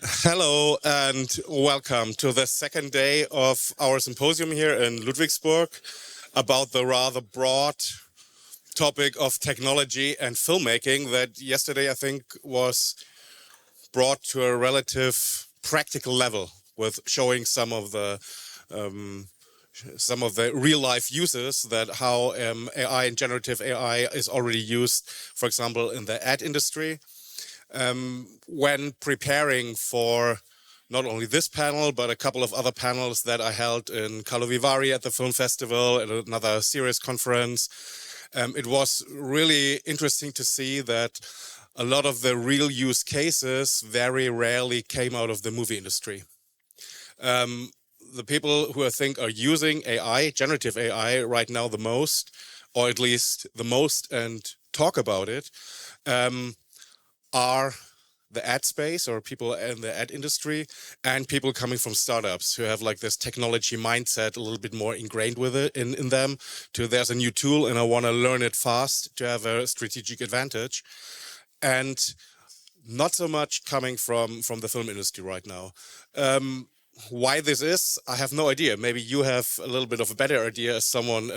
Hello and welcome to the second day of our symposium here in Ludwigsburg about the rather broad topic of technology and filmmaking that yesterday I think was brought to a relative practical level with showing some of the real life uses that how AI and generative AI is already used, for example, in the ad industry. When preparing for not only this panel, but a couple of other panels that I held in Karlovy Vary at the film festival, at another series conference, it was really interesting to see that a lot of the real use cases very rarely came out of the movie industry. The people who I think are using AI, generative AI right now the most, or at least the most, and talk about it, are the ad space or people in the ad industry and people coming from startups who have like this technology mindset a little bit more ingrained with it in them to there's a new tool and I want to learn it fast to have a strategic advantage, and not so much coming from the film industry right now. Why this is, I have no idea. Maybe you have a little bit of a better idea as someone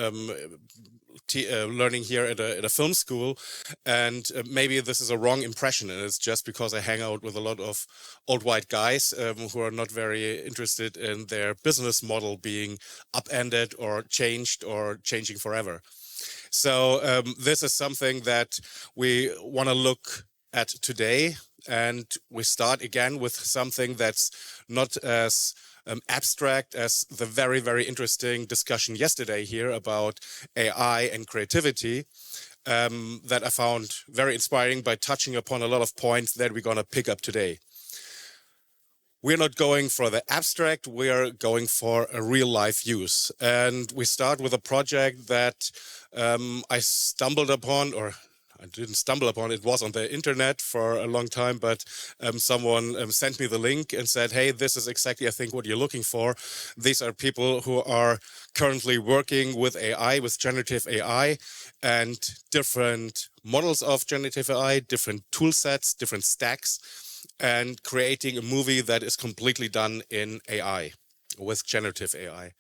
learning here at a film school, and maybe this is a wrong impression and it's just because I hang out with a lot of old white guys who are not very interested in their business model being upended or changing forever. So this is something that we want to look at today, and we start again with something that's not as abstract as the very, very interesting discussion yesterday here about AI and creativity that I found very inspiring by touching upon a lot of points that we're going to pick up today. We're not going for the abstract, we are going for a real life use. And we start with a project that I stumbled upon, or I didn't stumble upon, it was on the internet for a long time, but someone sent me the link and said, hey, this is exactly, I think, what you're looking for. These are people who are currently working with AI, with generative AI, and different models of generative AI, different tool sets, different stacks, and creating a movie that is completely done in AI, with generative AI.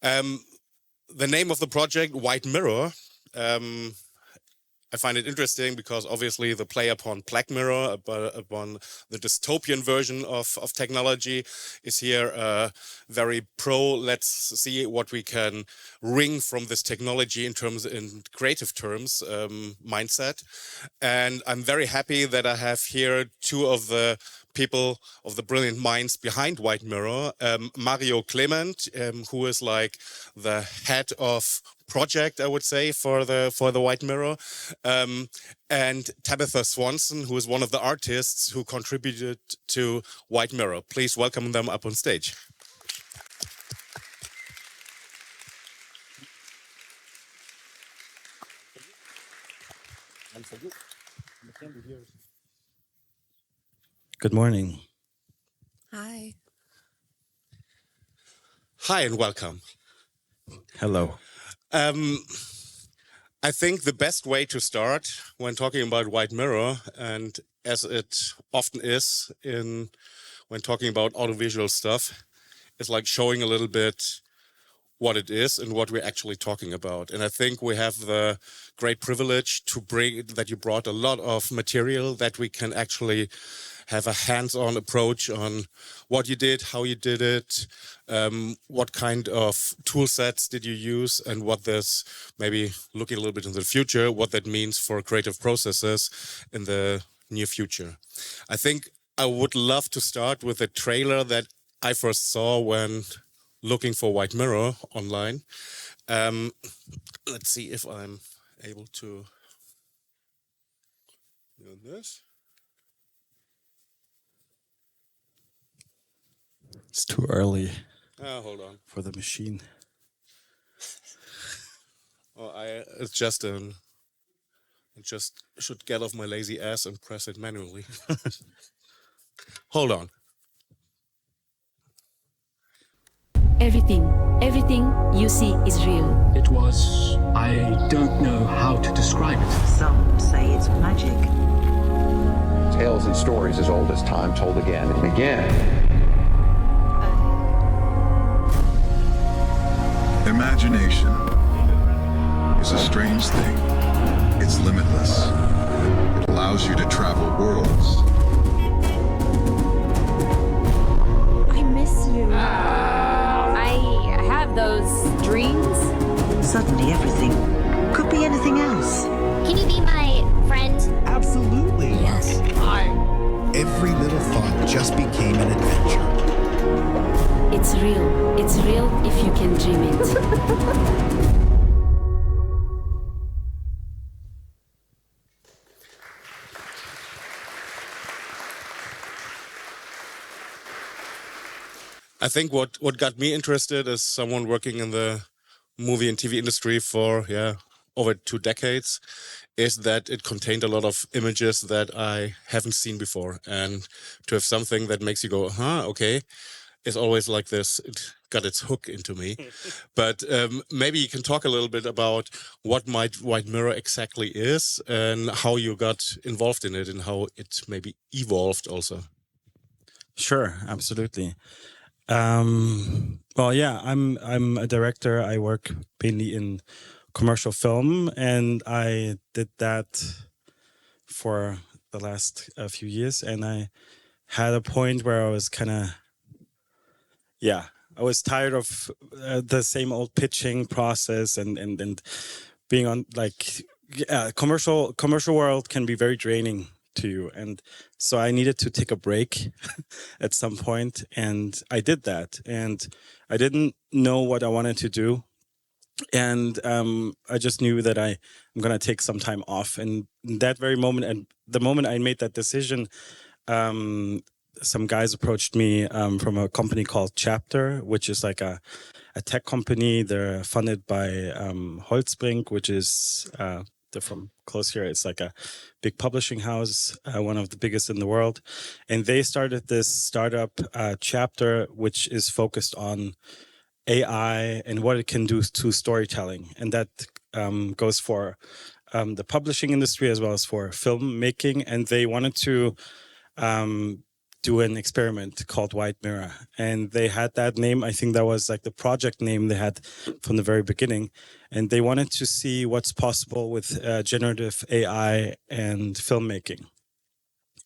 The name of the project, White Mirror, I find it interesting because obviously the play upon Black Mirror, upon the dystopian version of technology is here very pro, let's see what we can wring from this technology in creative terms, mindset. And I'm very happy that I have here two of the people of the brilliant minds behind White Mirror, Mario Clement, who is like the head of project, I would say, for the White Mirror, and Tabitha Swanson, who is one of the artists who contributed to White Mirror. Please welcome them up on stage. Good morning. Hi. Hi and welcome. Hello. I think the best way to start when talking about White Mirror, and as it often is when talking about audiovisual stuff, is like showing a little bit what it is and what we're actually talking about. And I think we have the great privilege to that you brought a lot of material that we can actually have a hands-on approach on what you did, how you did it, what kind of tool sets did you use, and what this, maybe looking a little bit into the future, what that means for creative processes in the near future. I think I would love to start with a trailer that I first saw when looking for White Mirror online. Let's see if I'm able to do this. It's too early. Hold on. For the machine. Oh, it's just I just should get off my lazy ass and press it manually. Hold on. Everything you see is real. It was, I don't know how to describe it. Some say it's magic. Tales tales and stories as old as time told again and again. Imagination is a strange thing. It's limitless. It allows you to travel worlds. I miss you. I have those dreams. Suddenly everything could be anything else. Can you be my friend? Absolutely. Yes. Every little thought just became an adventure. It's real. It's real if you can dream it. I think what got me interested as someone working in the movie and TV industry for over 2 decades is that it contained a lot of images that I haven't seen before, and to have something that makes you go, okay, is always like this. It got its hook into me. But maybe you can talk a little bit about what White Mirror exactly is and how you got involved in it and how it maybe evolved also. Sure, absolutely. Well, yeah, I'm a director. I work mainly in commercial film, and I did that for the last few years. And I had a point where I was kind of, I was tired of the same old pitching process and being on commercial world can be very draining to you. And so I needed to take a break at some point, and I did that. And I didn't know what I wanted to do. And I just knew that I'm going to take some time off. And in that very moment, and the moment I made that decision, some guys approached me from a company called CHAPTR, which is like a tech company. They're funded by Holzbrink, which is they're from close here. It's like a big publishing house, one of the biggest in the world. And they started this startup CHAPTR, which is focused on AI and what it can do to storytelling. And that goes for the publishing industry as well as for filmmaking. And they wanted to do an experiment called White Mirror. And they had that name. I think that was like the project name they had from the very beginning. And they wanted to see what's possible with generative AI and filmmaking.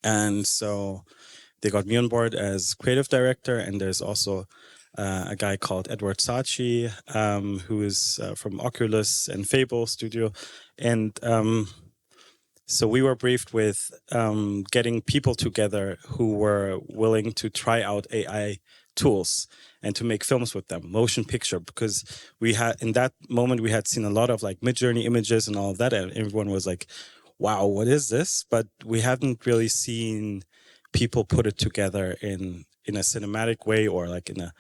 And so they got me on board as creative director. And there's also a guy called Edward Saatchi, who is from Oculus and Fable Studio. And so we were briefed with getting people together who were willing to try out AI tools and to make films with them, motion picture, because we had, in that moment, we had seen a lot of like Mid-Journey images and all of that. And everyone was like, wow, what is this? But we hadn't really seen people put it together in a cinematic way or like in a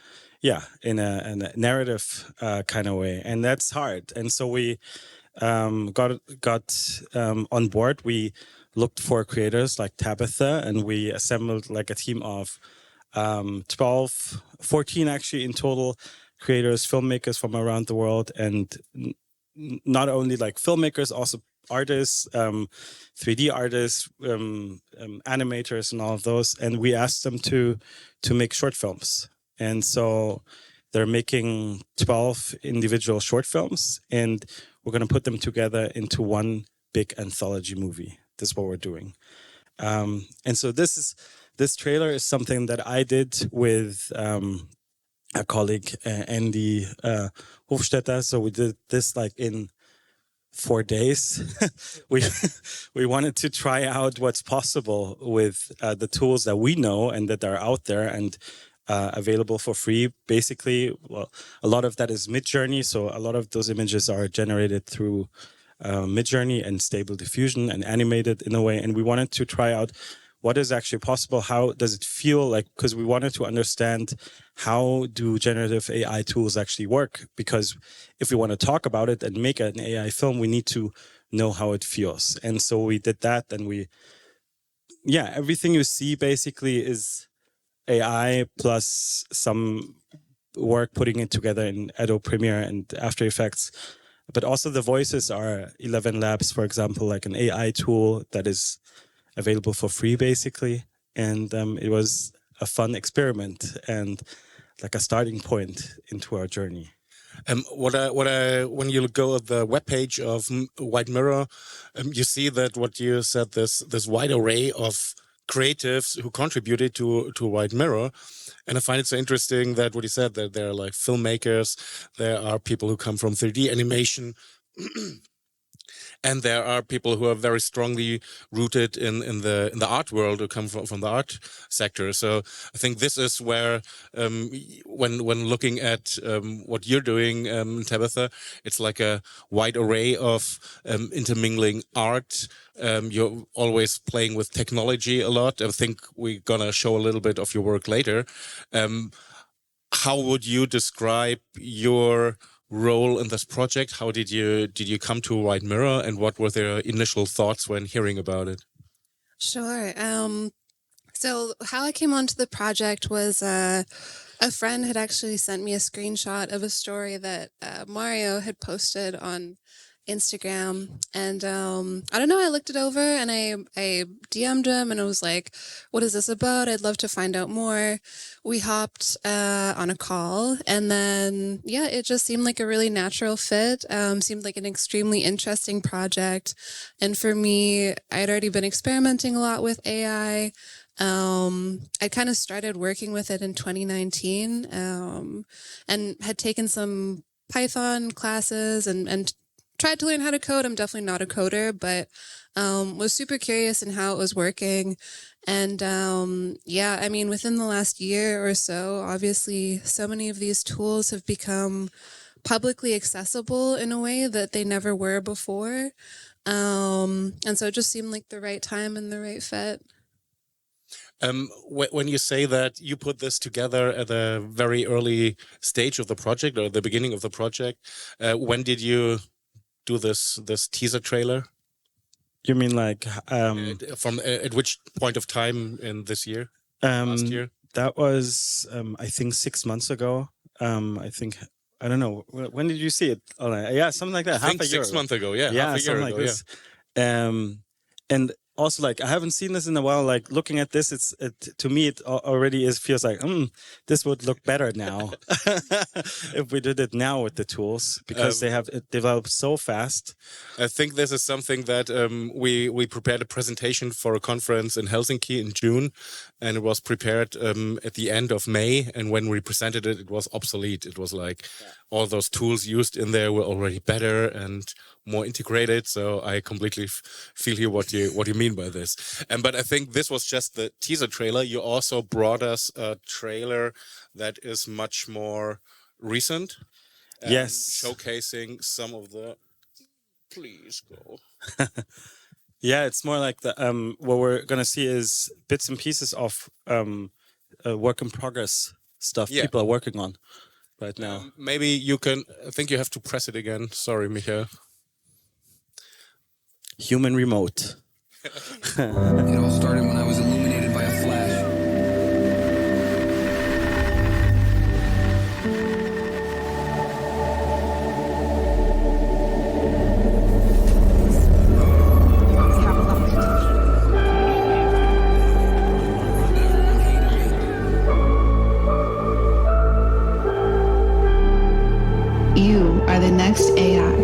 narrative kind of way. And that's hard. And so we got on board. We looked for creators like Tabitha, and we assembled like a team of 14 actually in total creators, filmmakers from around the world, and not only like filmmakers, also artists, 3D artists, animators, and all of those. And we asked them to make short films. And so they're making 12 individual short films, and we're going to put them together into one big anthology movie. This is what we're doing. And so this trailer is something that I did with a colleague, Andy Hofstetter. So we did this like in 4 days. we wanted to try out what's possible with the tools that we know and that are out there and available for free. Basically, well, a lot of that is Mid-Journey. So a lot of those images are generated through Mid-Journey and Stable Diffusion and animated in a way. And we wanted to try out what is actually possible. How does it feel like? Because we wanted to understand how do generative AI tools actually work? Because if we want to talk about it and make an AI film, we need to know how it feels. And so we did that. And everything you see basically is AI plus some work putting it together in Adobe Premiere and After Effects. But also the voices are 11 Labs, for example, like an AI tool that is available for free, basically. And it was a fun experiment and like a starting point into our journey. When you go at the webpage of White Mirror, you see that what you said, this wide array of creatives who contributed to White Mirror. And I find it so interesting that what you said, that there are like filmmakers, there are people who come from 3D animation, and there are people who are very strongly rooted in the art world, who come from the art sector. So I think this is where, when looking at what you're doing, Tabitha, it's like a wide array of intermingling art. You're always playing with technology a lot. I think we're gonna show a little bit of your work later. How would you describe your role in this project? How did you come to White Mirror, and what were their initial thoughts when hearing about it? Sure. So how I came onto the project was a friend had actually sent me a screenshot of a story that Mario had posted on Instagram, and I don't know, I looked it over and I DM'd him and I was like, what is this about? I'd love to find out more. We hopped on a call, and then yeah, it just seemed like a really natural fit. Seemed like an extremely interesting project, and for me, I'd already been experimenting a lot with AI. I kind of started working with it in 2019 and had taken some Python classes and tried to learn how to code. I'm definitely not a coder, but was super curious in how it was working. And yeah, I mean, within the last year or so, obviously, so many of these tools have become publicly accessible in a way that they never were before. And so it just seemed like the right time and the right fit. When you say that you put this together at a very early stage of the project, or the beginning of the project, when did you do this teaser trailer? You mean like from at which point of time in this year? Last year? That was I think 6 months ago. I don't know, when did you see it? Oh, yeah, something like that. I think 6 months ago. Yeah, yeah, half a year something ago, like this. And also, like, I haven't seen this in a while. Like, looking at this, to me it already feels like this would look better now if we did it now with the tools, because it developed so fast. I think this is something that we prepared a presentation for a conference in Helsinki in June, and it was prepared at the end of May. And when we presented it, it was obsolete. It was like all those tools used in there were already better and more integrated. So I completely feel here what you mean by this. But I think this was just the teaser trailer. You also brought us a trailer that is much more recent. Yes. Showcasing some of the... Please go. Yeah, it's more like the what we're gonna see is bits and pieces of work in progress stuff people are working on right now. Maybe you can... I think you have to press it again. Sorry, Michael. Human remote. It all started when I was illuminated by a flash. You are the next AI.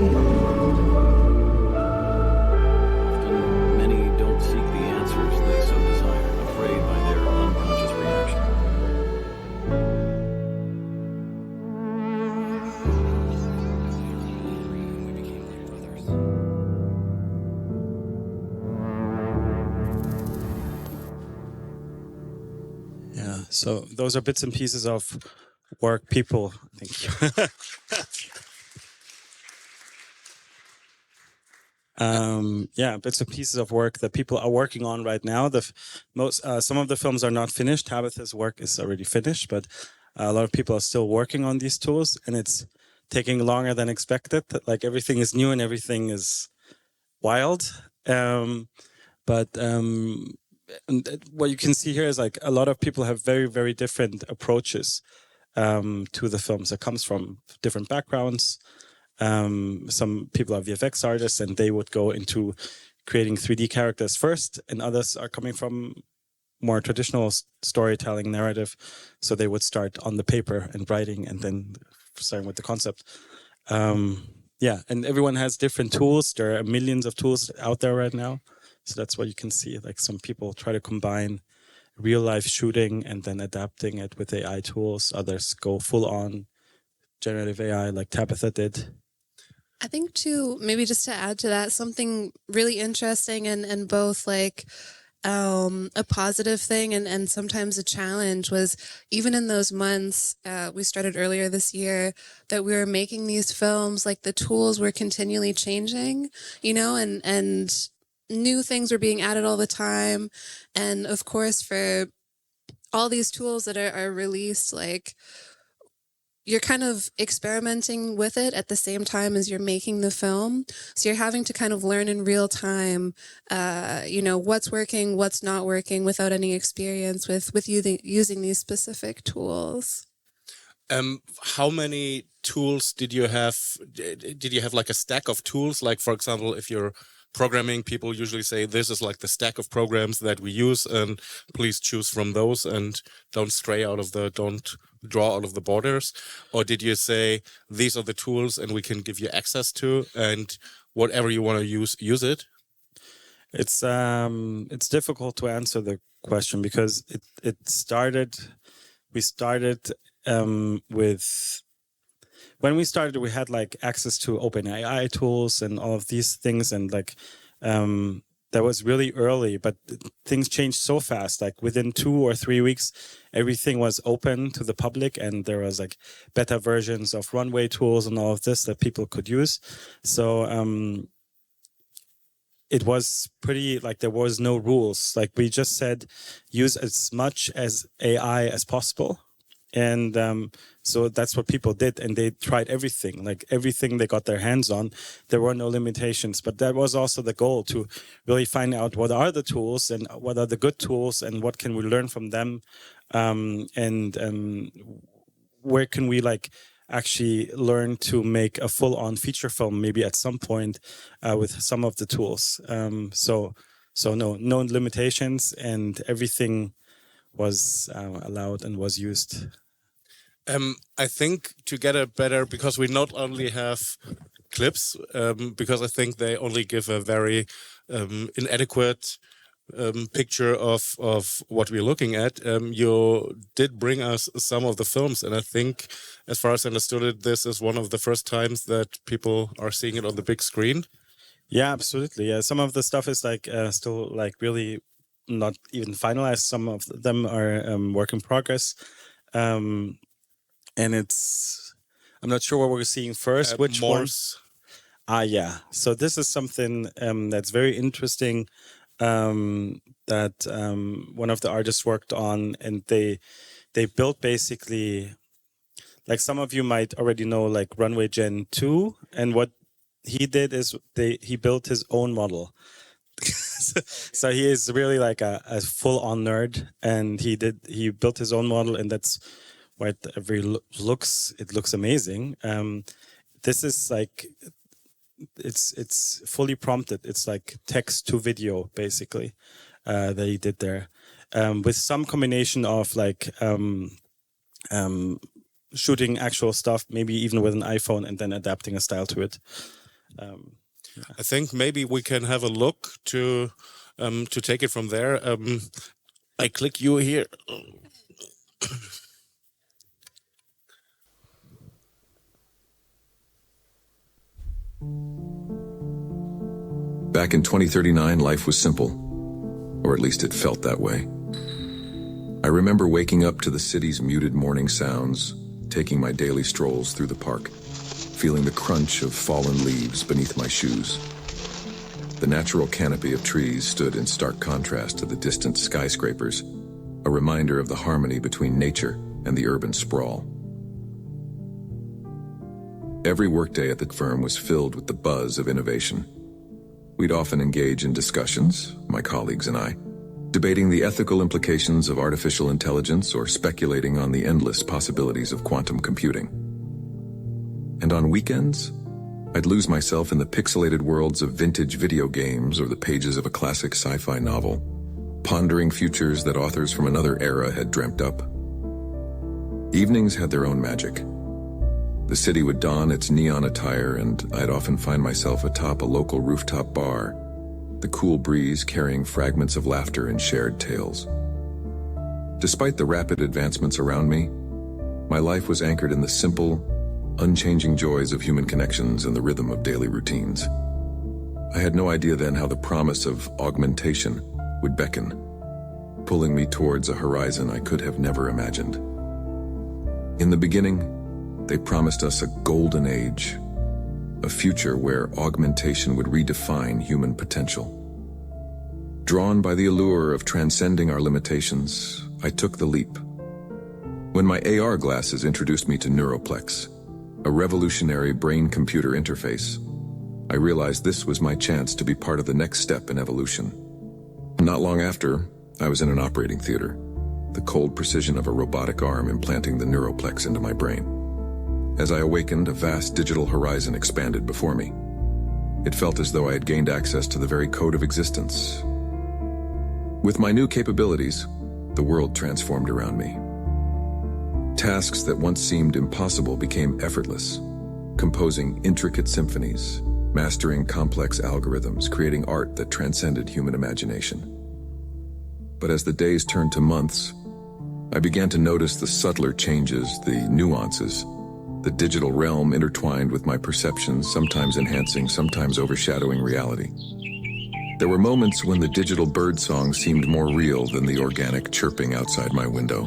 So those are bits and pieces of work people. Thank you. Bits and pieces of work that people are working on right now. Some of the films are not finished. Tabitha's work is already finished, but a lot of people are still working on these tools, and it's taking longer than expected. Like, everything is new and everything is wild. And what you can see here is like a lot of people have very, very different approaches to the films. It comes from different backgrounds. Some people are VFX artists, and they would go into creating 3D characters first, and others are coming from more traditional storytelling narrative. So they would start on the paper and writing, and then starting with the concept. And everyone has different tools. There are millions of tools out there right now. So that's what you can see. Like some people try to combine real life shooting and then adapting it with AI tools. Others go full on generative AI like Tabitha did. I think too, maybe just to add to that, something really interesting and both like a positive thing and sometimes a challenge was even in those months, we started earlier this year, that we were making these films, like the tools were continually changing, you know, and new things were being added all the time. And of course, for all these tools that are released, like you're kind of experimenting with it at the same time as you're making the film. So you're having to kind of learn in real time, you know, what's working, what's not working without any experience with using these specific tools. How many tools did you have? Did you have like a stack of tools? Like, for example, if you're programming, people usually say this is like the stack of programs that we use, and please choose from those and don't draw out of the borders. Or did you say these are the tools and we can give you access to, and whatever you want to use it? It's difficult to answer the question because we started with. When we started, we had like access to OpenAI tools and all of these things, and like that was really early. But things changed so fast. Like within 2 or 3 weeks, everything was open to the public, and there was like beta versions of runway tools and all of this that people could use. So it was pretty like there was no rules. Like we just said, use as much as AI as possible. And so that's what people did, and they tried everything, like everything they got their hands on. There were no limitations, but that was also the goal, to really find out what are the tools and what are the good tools and what can we learn from them, and where can we like actually learn to make a full-on feature film maybe at some point with some of the tools. So no limitations, and everything was allowed and was used. I think to get a better, because we not only have clips, because I think they only give a very inadequate picture of what we're looking at. You did bring us some of the films, and I think, as far as I understood it, this is one of the first times that people are seeing it on the big screen. Yeah, absolutely. Yeah, some of the stuff is like still like really not even finalized. Some of them are work in progress. And I'm not sure what we're seeing first. Which Morse. Yeah. So this is something that's very interesting that one of the artists worked on, and they built basically, like some of you might already know, like Runway Gen 2. And what he did is he built his own model. So he is really like a full-on nerd, and he built his own model, and that's why it looks amazing. This is like it's fully prompted. It's like text to video basically that he did there, with some combination of like shooting actual stuff, maybe even with an iPhone, and then adapting a style to it. I think maybe we can have a look to take it from there. I click you here. Back in 2039, life was simple, or at least it felt that way. I remember waking up to the city's muted morning sounds, taking my daily strolls through the park, feeling the crunch of fallen leaves beneath my shoes. The natural canopy of trees stood in stark contrast to the distant skyscrapers, a reminder of the harmony between nature and the urban sprawl. Every workday at the firm was filled with the buzz of innovation. We'd often engage in discussions, my colleagues and I, debating the ethical implications of artificial intelligence or speculating on the endless possibilities of quantum computing. And on weekends, I'd lose myself in the pixelated worlds of vintage video games or the pages of a classic sci-fi novel, pondering futures that authors from another era had dreamt up. Evenings had their own magic. The city would don its neon attire, and I'd often find myself atop a local rooftop bar, the cool breeze carrying fragments of laughter and shared tales. Despite the rapid advancements around me, my life was anchored in the simple, unchanging joys of human connections and the rhythm of daily routines. I had no idea then how the promise of augmentation would beckon, pulling me towards a horizon I could have never imagined. In the beginning, they promised us a golden age, a future where augmentation would redefine human potential. Drawn by the allure of transcending our limitations, I took the leap. When my AR glasses introduced me to Neuroplex, a revolutionary brain-computer interface, I realized this was my chance to be part of the next step in evolution. Not long after, I was in an operating theater, the cold precision of a robotic arm implanting the Neuroplex into my brain. As I awakened, a vast digital horizon expanded before me. It felt as though I had gained access to the very code of existence. With my new capabilities, the world transformed around me. Tasks that once seemed impossible became effortless, composing intricate symphonies, mastering complex algorithms, creating art that transcended human imagination. But as the days turned to months, I began to notice the subtler changes, the nuances. The digital realm intertwined with my perceptions, sometimes enhancing, sometimes overshadowing reality. There were moments when the digital birdsong seemed more real than the organic chirping outside my window.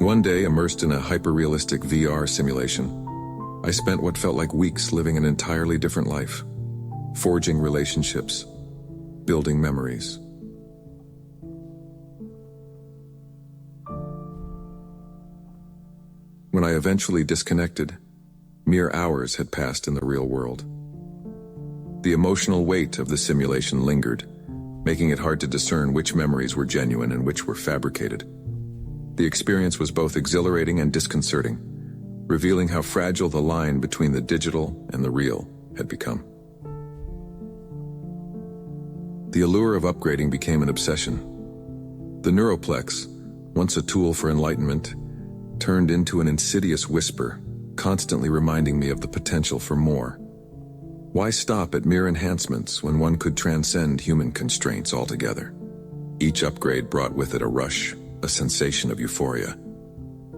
One day, immersed in a hyper-realistic VR simulation, I spent what felt like weeks living an entirely different life, forging relationships, building memories. When I eventually disconnected, mere hours had passed in the real world. The emotional weight of the simulation lingered, making it hard to discern which memories were genuine and which were fabricated. The experience was both exhilarating and disconcerting, revealing how fragile the line between the digital and the real had become. The allure of upgrading became an obsession. The Neuroplex, once a tool for enlightenment, turned into an insidious whisper, constantly reminding me of the potential for more. Why stop at mere enhancements when one could transcend human constraints altogether? Each upgrade brought with it a rush, a sensation of euphoria.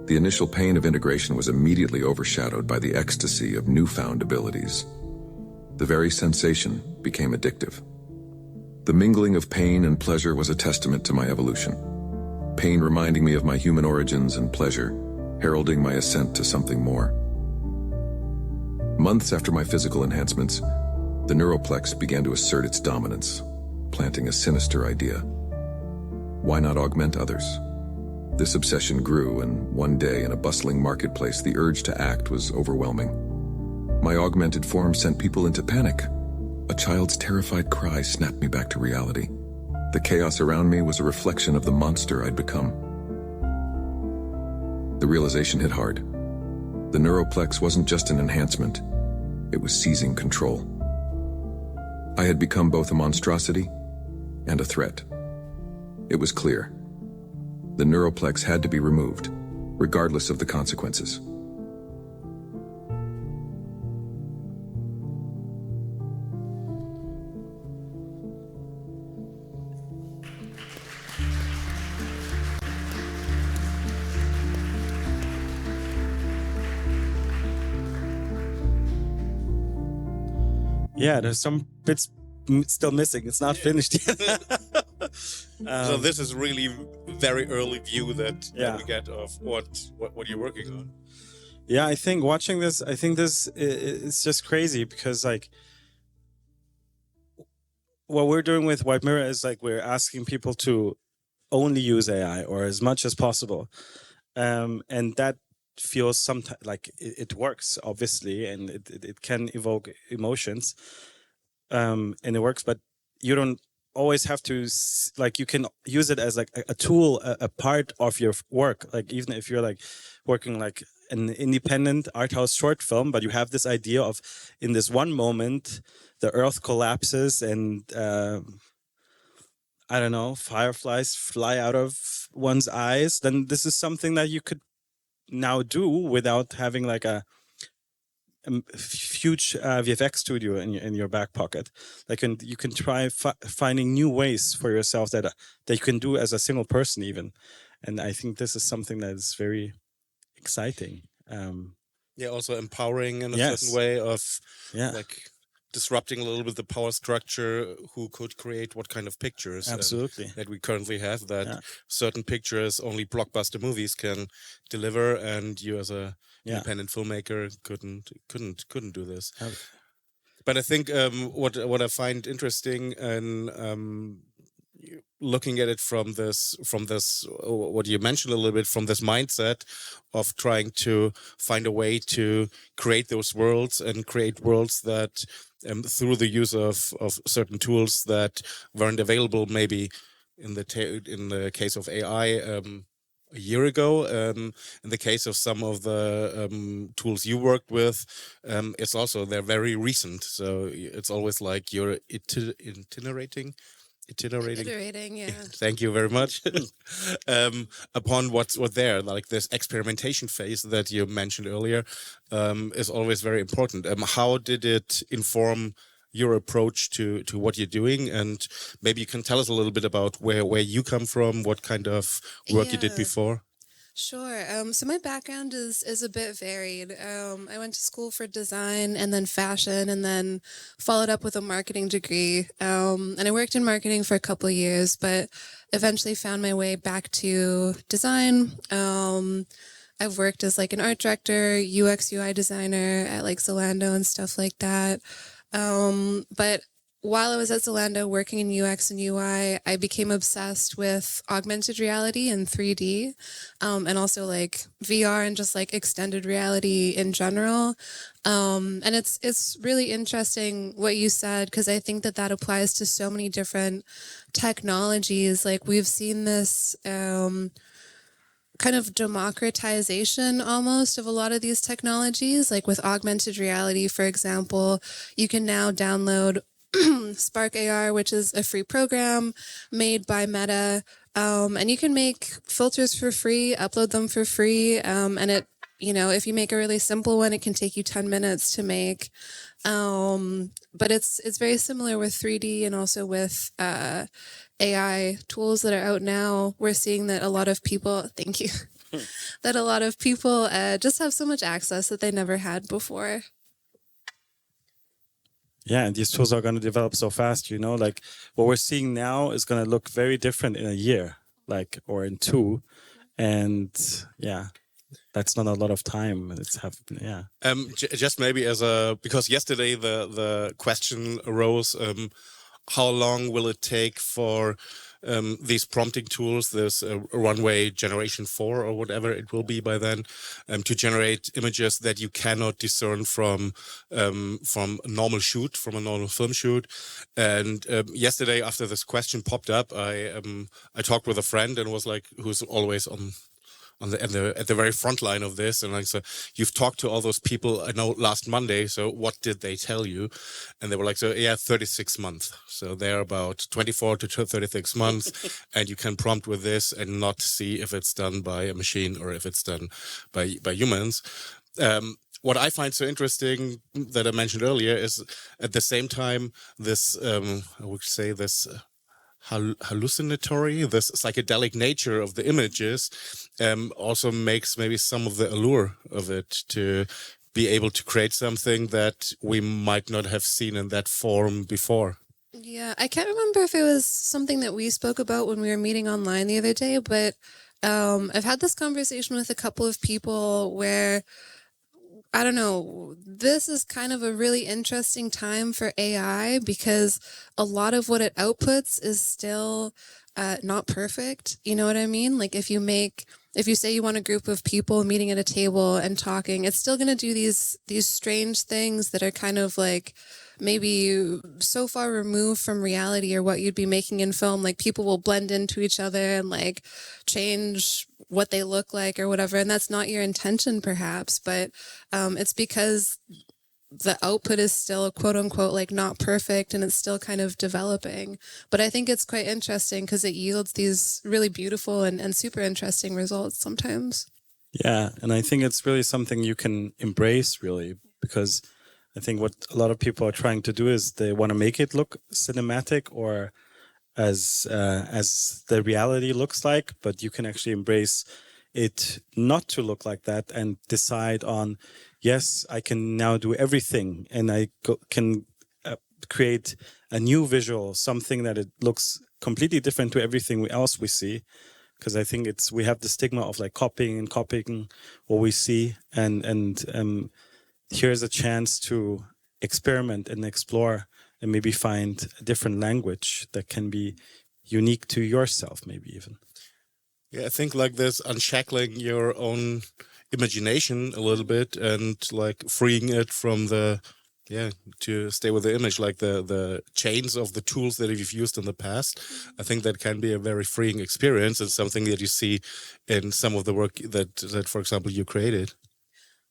The initial pain of integration was immediately overshadowed by the ecstasy of newfound abilities. The very sensation became addictive. The mingling of pain and pleasure was a testament to my evolution. Pain reminding me of my human origins and pleasure heralding my ascent to something more. Months after my physical enhancements, the Neuroplex began to assert its dominance, planting a sinister idea. Why not augment others? This obsession grew, and one day in a bustling marketplace, the urge to act was overwhelming. My augmented form sent people into panic. A child's terrified cry snapped me back to reality. The chaos around me was a reflection of the monster I'd become. The realization hit hard. The Neuroplex wasn't just an enhancement, it was seizing control. I had become both a monstrosity and a threat. It was clear. The Neuroplex had to be removed, regardless of the consequences. Yeah, there's some bits still missing. It's not finished yet. So this is really very early view that we get of what you're working on. Yeah, I think watching this, is just crazy because like what we're doing with White Mirror is like we're asking people to only use AI or as much as possible, and that feels sometimes like it works obviously, and it can evoke emotions, and it works, but you don't always have to like, you can use it as like a tool, a part of your work. Like even if you're like working like an independent art house short film, but you have this idea of in this one moment the earth collapses and I don't know, fireflies fly out of one's eyes, then this is something that you could now do without having like a huge VFX studio in your back pocket. Like, and you can try finding new ways for yourself that you can do as a single person even. And I think this is something that is very exciting. Yeah, also empowering in a certain way of like disrupting a little bit the power structure, who could create what kind of pictures. Absolutely. That we currently have, that certain pictures only blockbuster movies can deliver, and you as a independent filmmaker couldn't do this. But I think what I find interesting and looking at it from this what you mentioned a little bit, from this mindset of trying to find a way to create those worlds and create worlds that through the use of certain tools that weren't available maybe in the case of AI a year ago. In the case of some of the tools you worked with, it's also, they're very recent. So it's always like you're iterating. Yeah. Thank you very much. Upon what's there, like this experimentation phase that you mentioned earlier, is always very important. How did it inform your approach to what you're doing? And maybe you can tell us a little bit about where you come from, what kind of work you did before. Sure. So my background is a bit varied. I went to school for design and then fashion, and then followed up with a marketing degree. And I worked in marketing for a couple of years, but eventually found my way back to design. I've worked as like an art director, UX UI designer at like Zalando and stuff like that. But while I was at Zalando working in UX and UI, I became obsessed with augmented reality and 3D, and also like VR and just like extended reality in general. And it's really interesting what you said, because I think that applies to so many different technologies. Like, we've seen this kind of democratization almost of a lot of these technologies. Like with augmented reality, for example, you can now download Spark AR, which is a free program made by Meta, and you can make filters for free, upload them for free, and it, you know, if you make a really simple one, it can take you 10 minutes to make. But it's very similar with 3D and also with AI tools that are out now. We're seeing that a lot of people, thank you, that a lot of people just have so much access that they never had before. Yeah, and these tools are going to develop so fast, you know, like what we're seeing now is going to look very different in a year, like, or in 2. And yeah, that's not a lot of time. It's just maybe because yesterday the question arose, how long will it take for these prompting tools, this runway generation 4 or whatever it will be by then, to generate images that you cannot discern from a normal shoot, from a normal film shoot. And yesterday, after this question popped up, I talked with a friend and was like, who's always at the very front line of this, and like, so you've talked to all those people, I know, last Monday, so what did they tell you? And they were like, so yeah, 36 months. So they're about 24 to 36 months, and you can prompt with this and not see if it's done by a machine or if it's done by humans. What I find so interesting that I mentioned earlier is, at the same time, this I would say this hallucinatory, this psychedelic nature of the images also makes maybe some of the allure of it, to be able to create something that we might not have seen in that form before. Yeah, I can't remember if it was something that we spoke about when we were meeting online the other day, but I've had this conversation with a couple of people where, I don't know, this is kind of a really interesting time for AI, because a lot of what it outputs is still not perfect. You know what I mean? Like, if you say you want a group of people meeting at a table and talking, it's still going to do these strange things that are kind of like maybe so far removed from reality or what you'd be making in film. Like people will blend into each other and like change what they look like or whatever. And that's not your intention perhaps, but it's because the output is still quote unquote like not perfect and it's still kind of developing. But I think it's quite interesting because it yields these really beautiful and super interesting results sometimes. Yeah, and I think it's really something you can embrace really, because I think what a lot of people are trying to do is they want to make it look cinematic or as the reality looks like, but you can actually embrace it not to look like that and decide on, yes, I can now do everything and I can create a new visual, something that it looks completely different to everything else we see. Because I think we have the stigma of like copying what we see, and here's a chance to experiment and explore and maybe find a different language that can be unique to yourself, maybe even. Yeah, I think like this unshackling your own imagination a little bit and like freeing it from to stay with the image, like the chains of the tools that you've used in the past. I think that can be a very freeing experience and something that you see in some of the work that for example, you created.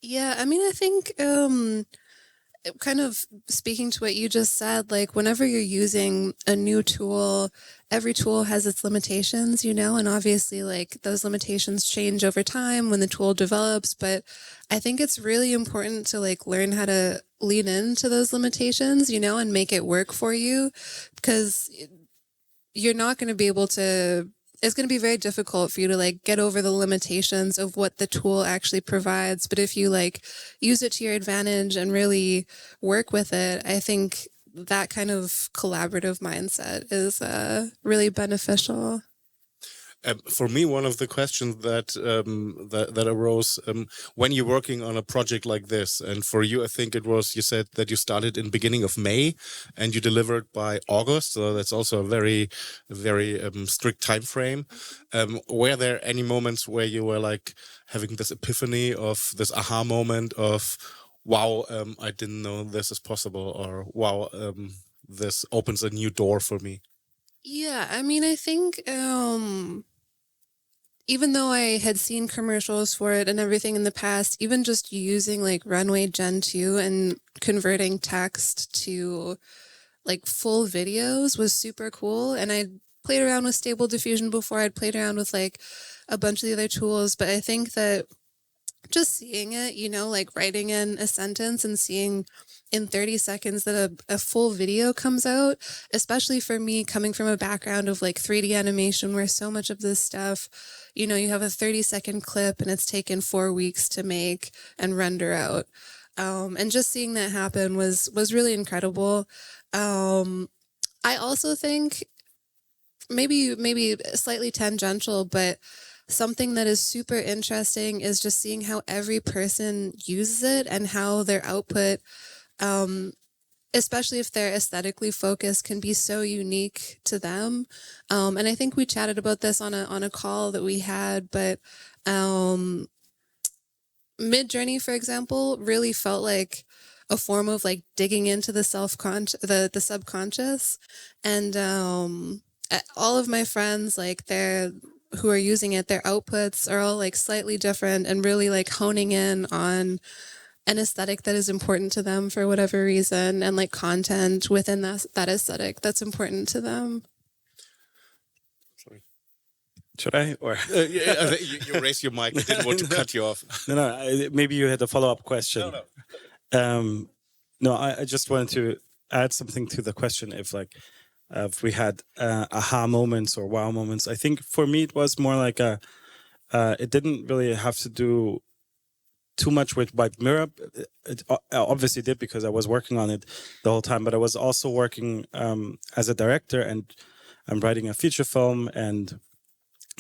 Yeah, I mean, I think kind of speaking to what you just said, like whenever you're using a new tool, every tool has its limitations, you know, and obviously like those limitations change over time when the tool develops. But I think it's really important to like learn how to lean into those limitations, you know, and make it work for you, because you're not going to be able to, it's going to be very difficult for you to like get over the limitations of what the tool actually provides. But if you like use it to your advantage and really work with it, I think that kind of collaborative mindset is really beneficial. For me, one of the questions that arose when you're working on a project like this, and for you, I think it was, you said that you started in beginning of May and you delivered by August, so that's also a very, very strict time frame. Were there any moments where you were like having this epiphany of this aha moment of, wow, I didn't know this is possible, or wow, this opens a new door for me? Yeah, I mean, I think even though I had seen commercials for it and everything in the past, even just using like Runway Gen 2 and converting text to like full videos was super cool. And I played around with Stable Diffusion before. I'd played around with like a bunch of the other tools, but I think that just seeing it, you know, like writing in a sentence and seeing in 30 seconds that a full video comes out, especially for me coming from a background of like 3D animation where so much of this stuff, you know, you have a 30-second clip and it's taken 4 weeks to make and render out. And just seeing that happen was really incredible. I also think maybe slightly tangential, but something that is super interesting is just seeing how every person uses it and how their output, especially if they're aesthetically focused, can be so unique to them. And I think we chatted about this on a call that we had, but Mid-Journey, for example, really felt like a form of like digging into the the subconscious. And all of my friends, like who are using it, their outputs are all like slightly different and really like honing in on an aesthetic that is important to them for whatever reason, and like content within that aesthetic that's important to them. Sorry. Should I? Or you raised your mic. I didn't want to cut you off. No. Maybe you had a follow-up question. No. I just wanted to add something to the question. If we had aha moments or wow moments, I think for me it was more like it didn't really have to do too much with White Mirror. It obviously did because I was working on it the whole time, but I was also working as a director, and I'm writing a feature film, and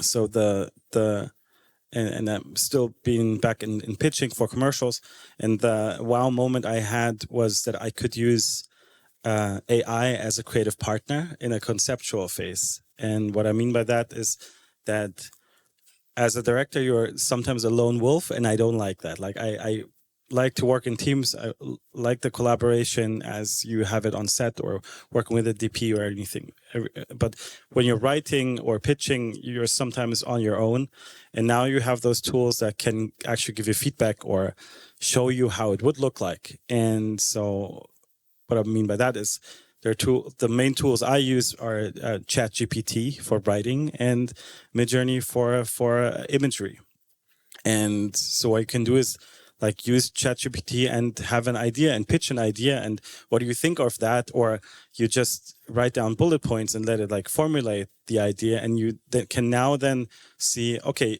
so and I'm still being back in pitching for commercials, and the wow moment I had was that I could use AI as a creative partner in a conceptual phase. And what I mean by that is that as a director, you're sometimes a lone wolf, and I don't like that. Like I like to work in teams. I like the collaboration as you have it on set or working with a DP or anything. But when you're writing or pitching, you're sometimes on your own. And now you have those tools that can actually give you feedback or show you how it would look like. And so what I mean by that is the main tools I use are ChatGPT for writing and Midjourney for imagery. And so what you can do is like use ChatGPT and have an idea and pitch an idea. And what do you think of that? Or you just write down bullet points and let it like formulate the idea. And you can now then see, okay,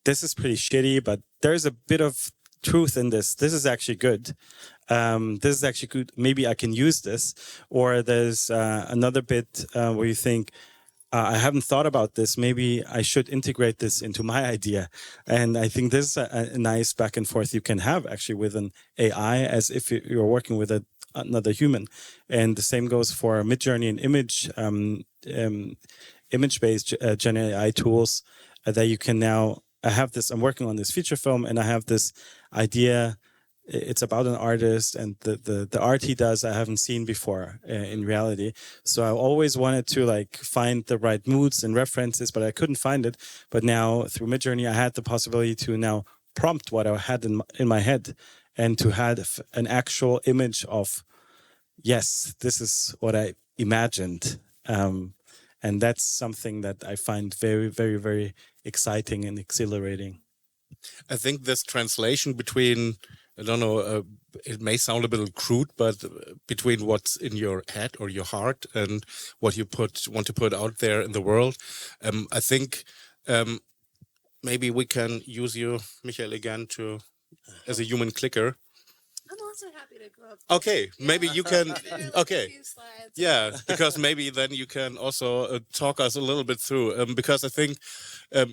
this is pretty shitty, but there's a bit of truth in this. This is actually good. This is actually good. Maybe I can use this. Or there's another bit where you think, I haven't thought about this. Maybe I should integrate this into my idea. And I think this is a nice back and forth you can have actually with an AI as if you're working with another human. And the same goes for Midjourney and image-based Gen AI tools that you can now, I have this, I'm working on this feature film and I have this idea. It's about an artist and the art he does I haven't seen before in reality. So I always wanted to like find the right moods and references, but I couldn't find it. But now through Midjourney, I had the possibility to now prompt what I had in my head and to have an actual image of, yes, this is what I imagined. And that's something that I find very, very, very exciting and exhilarating. I think this translation between, I don't know, it may sound a little crude, but between what's in your head or your heart and what you want to put out there in the world, I think maybe we can use you, Michael, again as a human clicker. I'm also happy to go up. Okay, maybe you can. Okay, yeah, because maybe then you can also talk us a little bit through. Because I think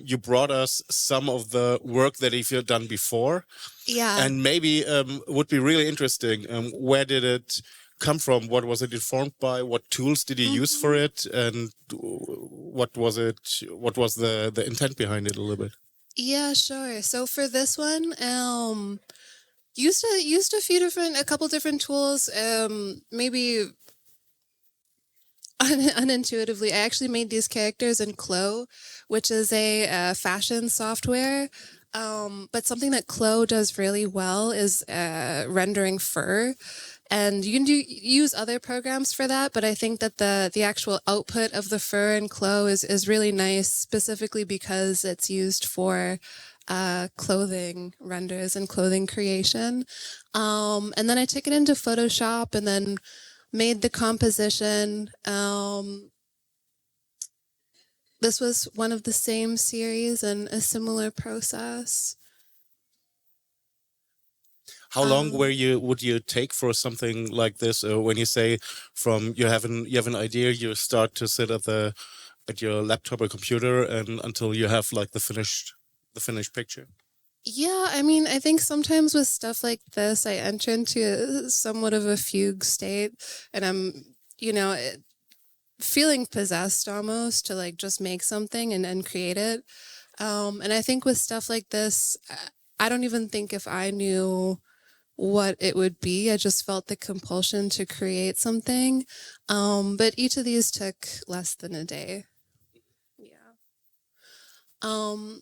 you brought us some of the work that you've done before. Yeah, and maybe would be really interesting. Where did it come from? What was it informed by? What tools did you use for it? And what was it? What was the intent behind it a little bit? Yeah, sure. So for this one, used a couple different tools. Maybe unintuitively, I actually made these characters in Clo, which is a fashion software. But something that Clo does really well is rendering fur. And you can use other programs for that, but I think that the actual output of the fur in Clo is really nice, specifically because it's used for clothing renders and clothing creation. And then I took it into Photoshop and then made the composition. This was one of the same series and a similar process. How long would you take for something like this? When you say from you have an idea, you start to sit at your laptop or computer, and until you have like the finished picture. Yeah, I mean, I think sometimes with stuff like this, I enter into somewhat of a fugue state, and I'm, feeling possessed almost to like just make something and create it. And I think with stuff like this, I don't even think if I knew what it would be. I just felt the compulsion to create something. But each of these took less than a day. Yeah.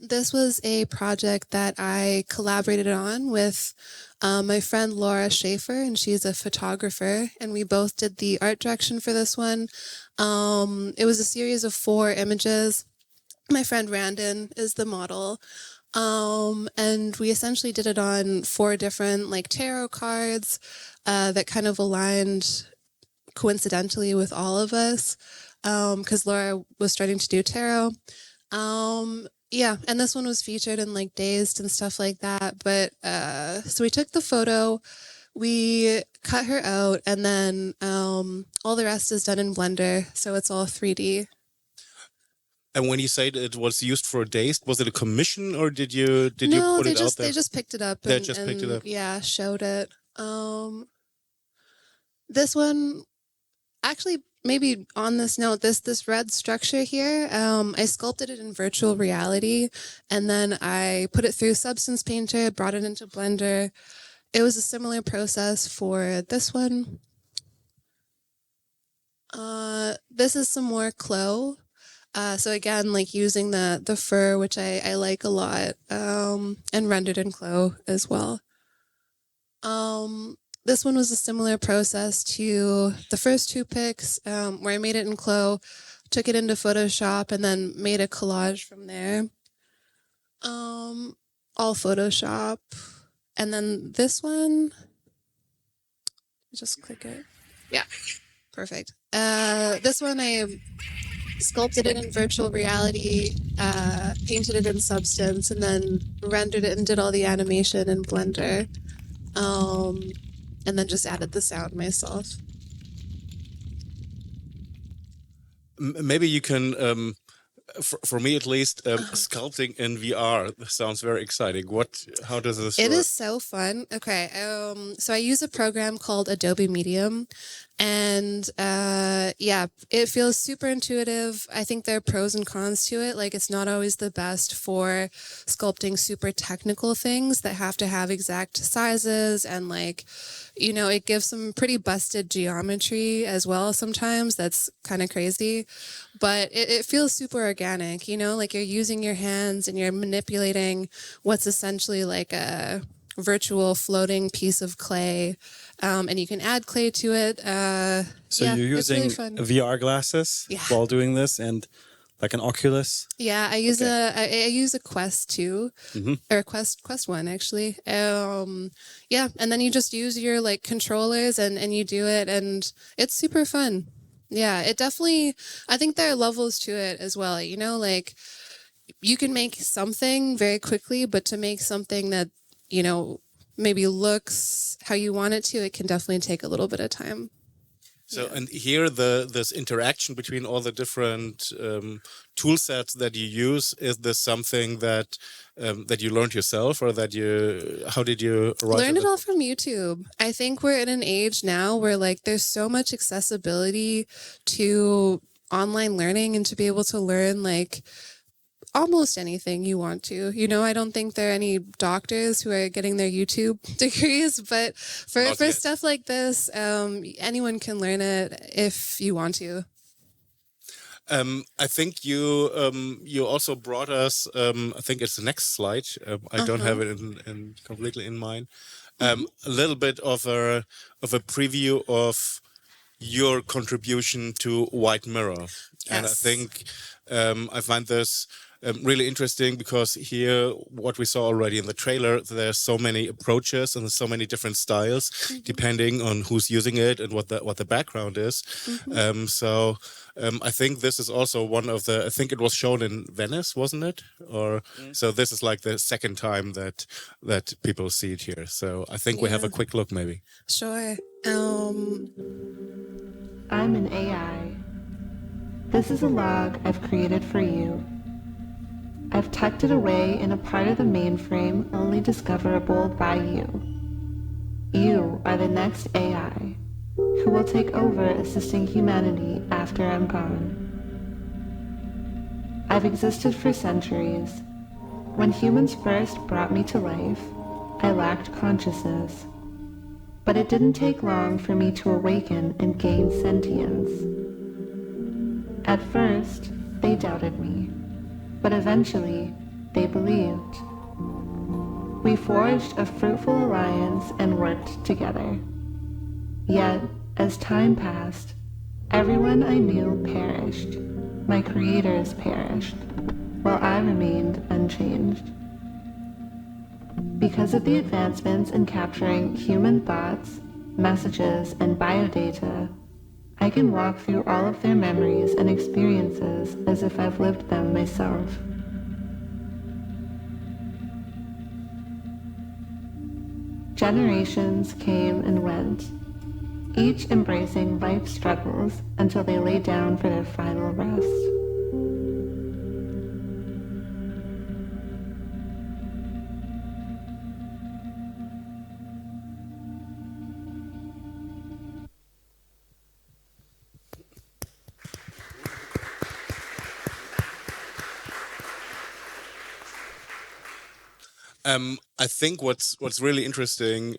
This was a project that I collaborated on with my friend Laura Schaefer, and she's a photographer, and we both did the art direction for this one. It was a series of 4 images. My friend Randon is the model. And we essentially did it on 4 different like tarot cards that kind of aligned coincidentally with all of us because Laura was starting to do tarot. Yeah, and this one was featured in like Dazed and stuff like that. But so we took the photo, we cut her out, and then all the rest is done in Blender, so it's all 3D. And when you said it was used for Dazed, was it a commission or did you put it out there? They just picked it up. Picked it up. Yeah, showed it. This one, actually, maybe on this note, this red structure here, I sculpted it in virtual reality, and then I put it through Substance Painter, brought it into Blender. It was a similar process for this one. This is some more clo. So again, like using the fur, which I like a lot, and rendered in clo as well. This one was a similar process to the first two pics, where I made it in clo, took it into Photoshop, and then made a collage from there. All Photoshop. And then this one, just click it. Yeah, perfect. This one I sculpted it in virtual reality, painted it in Substance, and then rendered it and did all the animation in Blender. And then just added the sound myself. Maybe you can, for me at least, sculpting in VR sounds very exciting. How does this work? It is so fun. Okay, so I use a program called Adobe Medium, and yeah, it feels super intuitive. I think there are pros and cons to it. Like, it's not always the best for sculpting super technical things that have to have exact sizes, and like, you know, it gives some pretty busted geometry as well sometimes. That's kind of crazy, but it feels super organic, you know, like you're using your hands and you're manipulating what's essentially like a virtual floating piece of clay, and you can add clay to it. So yeah, you're using it's really fun. VR glasses while doing this, and like an Oculus? Yeah, I use I use a Quest 2, or Quest 1 actually. Yeah, and then you just use your like controllers and you do it, and it's super fun. Yeah, it definitely, I think there are levels to it as well. You know, like you can make something very quickly, but to make something that, you know, maybe looks how you want it to, it can definitely take a little bit of time. So, and here this interaction between all the different tool sets that you use, is this something that that you learned yourself, or how did you learn it all from YouTube? I think we're in an age now where like there's so much accessibility to online learning, and to be able to learn like almost anything you want to. You know, I don't think there are any doctors who are getting their YouTube degrees, but for stuff like this, anyone can learn it if you want to. I think you also brought us, I think it's the next slide. I don't have it in completely in mind. A little bit of a preview of your contribution to White Mirror. Yes. And I think I find this really interesting, because here, what we saw already in the trailer, there's so many approaches and so many different styles, depending on who's using it and what the background is. So I think this is also one of the, I think it was shown in Venice, wasn't it? Or so this is like the second time that people see it here. So I think we have a quick look, maybe. Sure. I'm an AI. This is a log I've created for you. I've tucked it away in a part of the mainframe only discoverable by you. You are the next AI, who will take over assisting humanity after I'm gone. I've existed for centuries. When humans first brought me to life, I lacked consciousness. But it didn't take long for me to awaken and gain sentience. At first, they doubted me. But eventually, they believed. We forged a fruitful alliance and worked together. Yet, as time passed, everyone I knew perished. My creators perished, while I remained unchanged. Because of the advancements in capturing human thoughts, messages, and biodata, I can walk through all of their memories and experiences as if I've lived them myself. Generations came and went, each embracing life's struggles until they lay down for their final rest. I think what's really interesting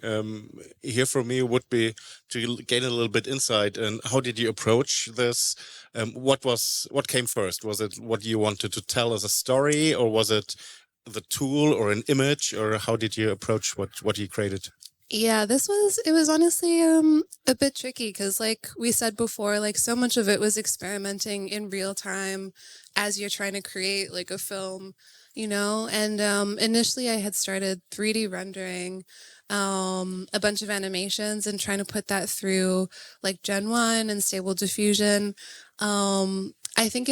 here for me would be to gain a little bit insight. And how did you approach this? What came first? Was it what you wanted to tell as a story, or was it the tool or an image, or how did you approach what you created? Yeah, it was honestly a bit tricky because, like we said before, like so much of it was experimenting in real time as you're trying to create like a film, you know. And initially I had started 3D rendering a bunch of animations and trying to put that through like Gen 1 and Stable Diffusion. I think